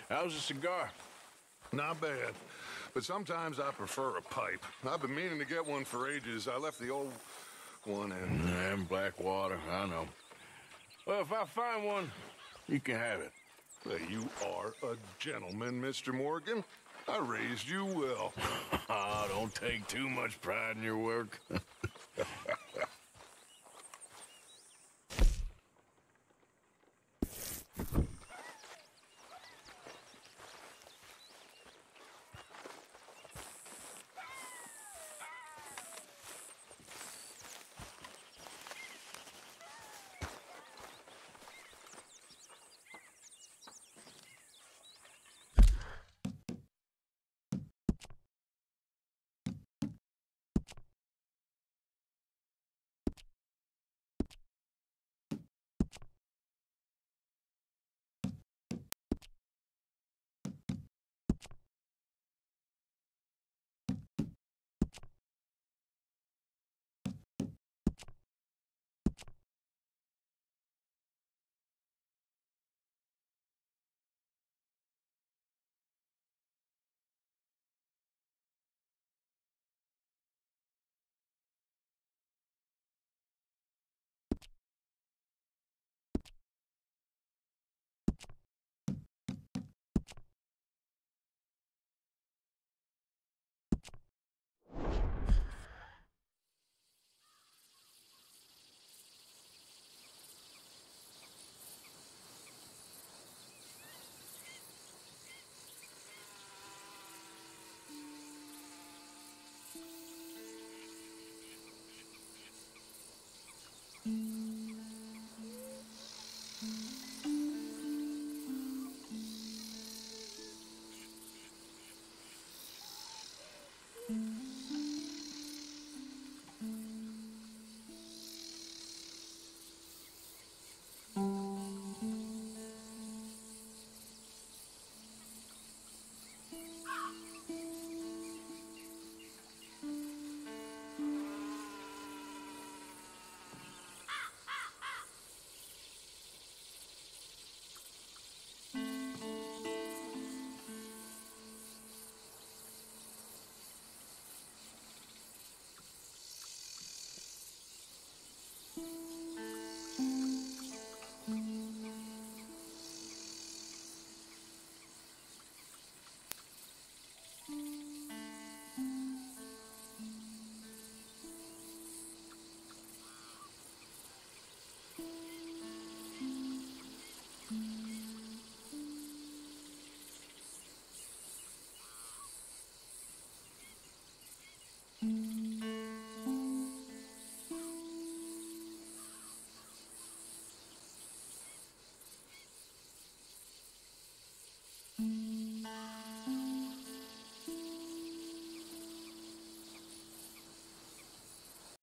how's a cigar? Not bad, but sometimes I prefer a pipe. I've been meaning to get one for ages. I left the old one in Blackwater, I know. Well, if I find one, you can have it. You are a gentleman, Mr. Morgan. I raised you well. Don't take too much pride in your work.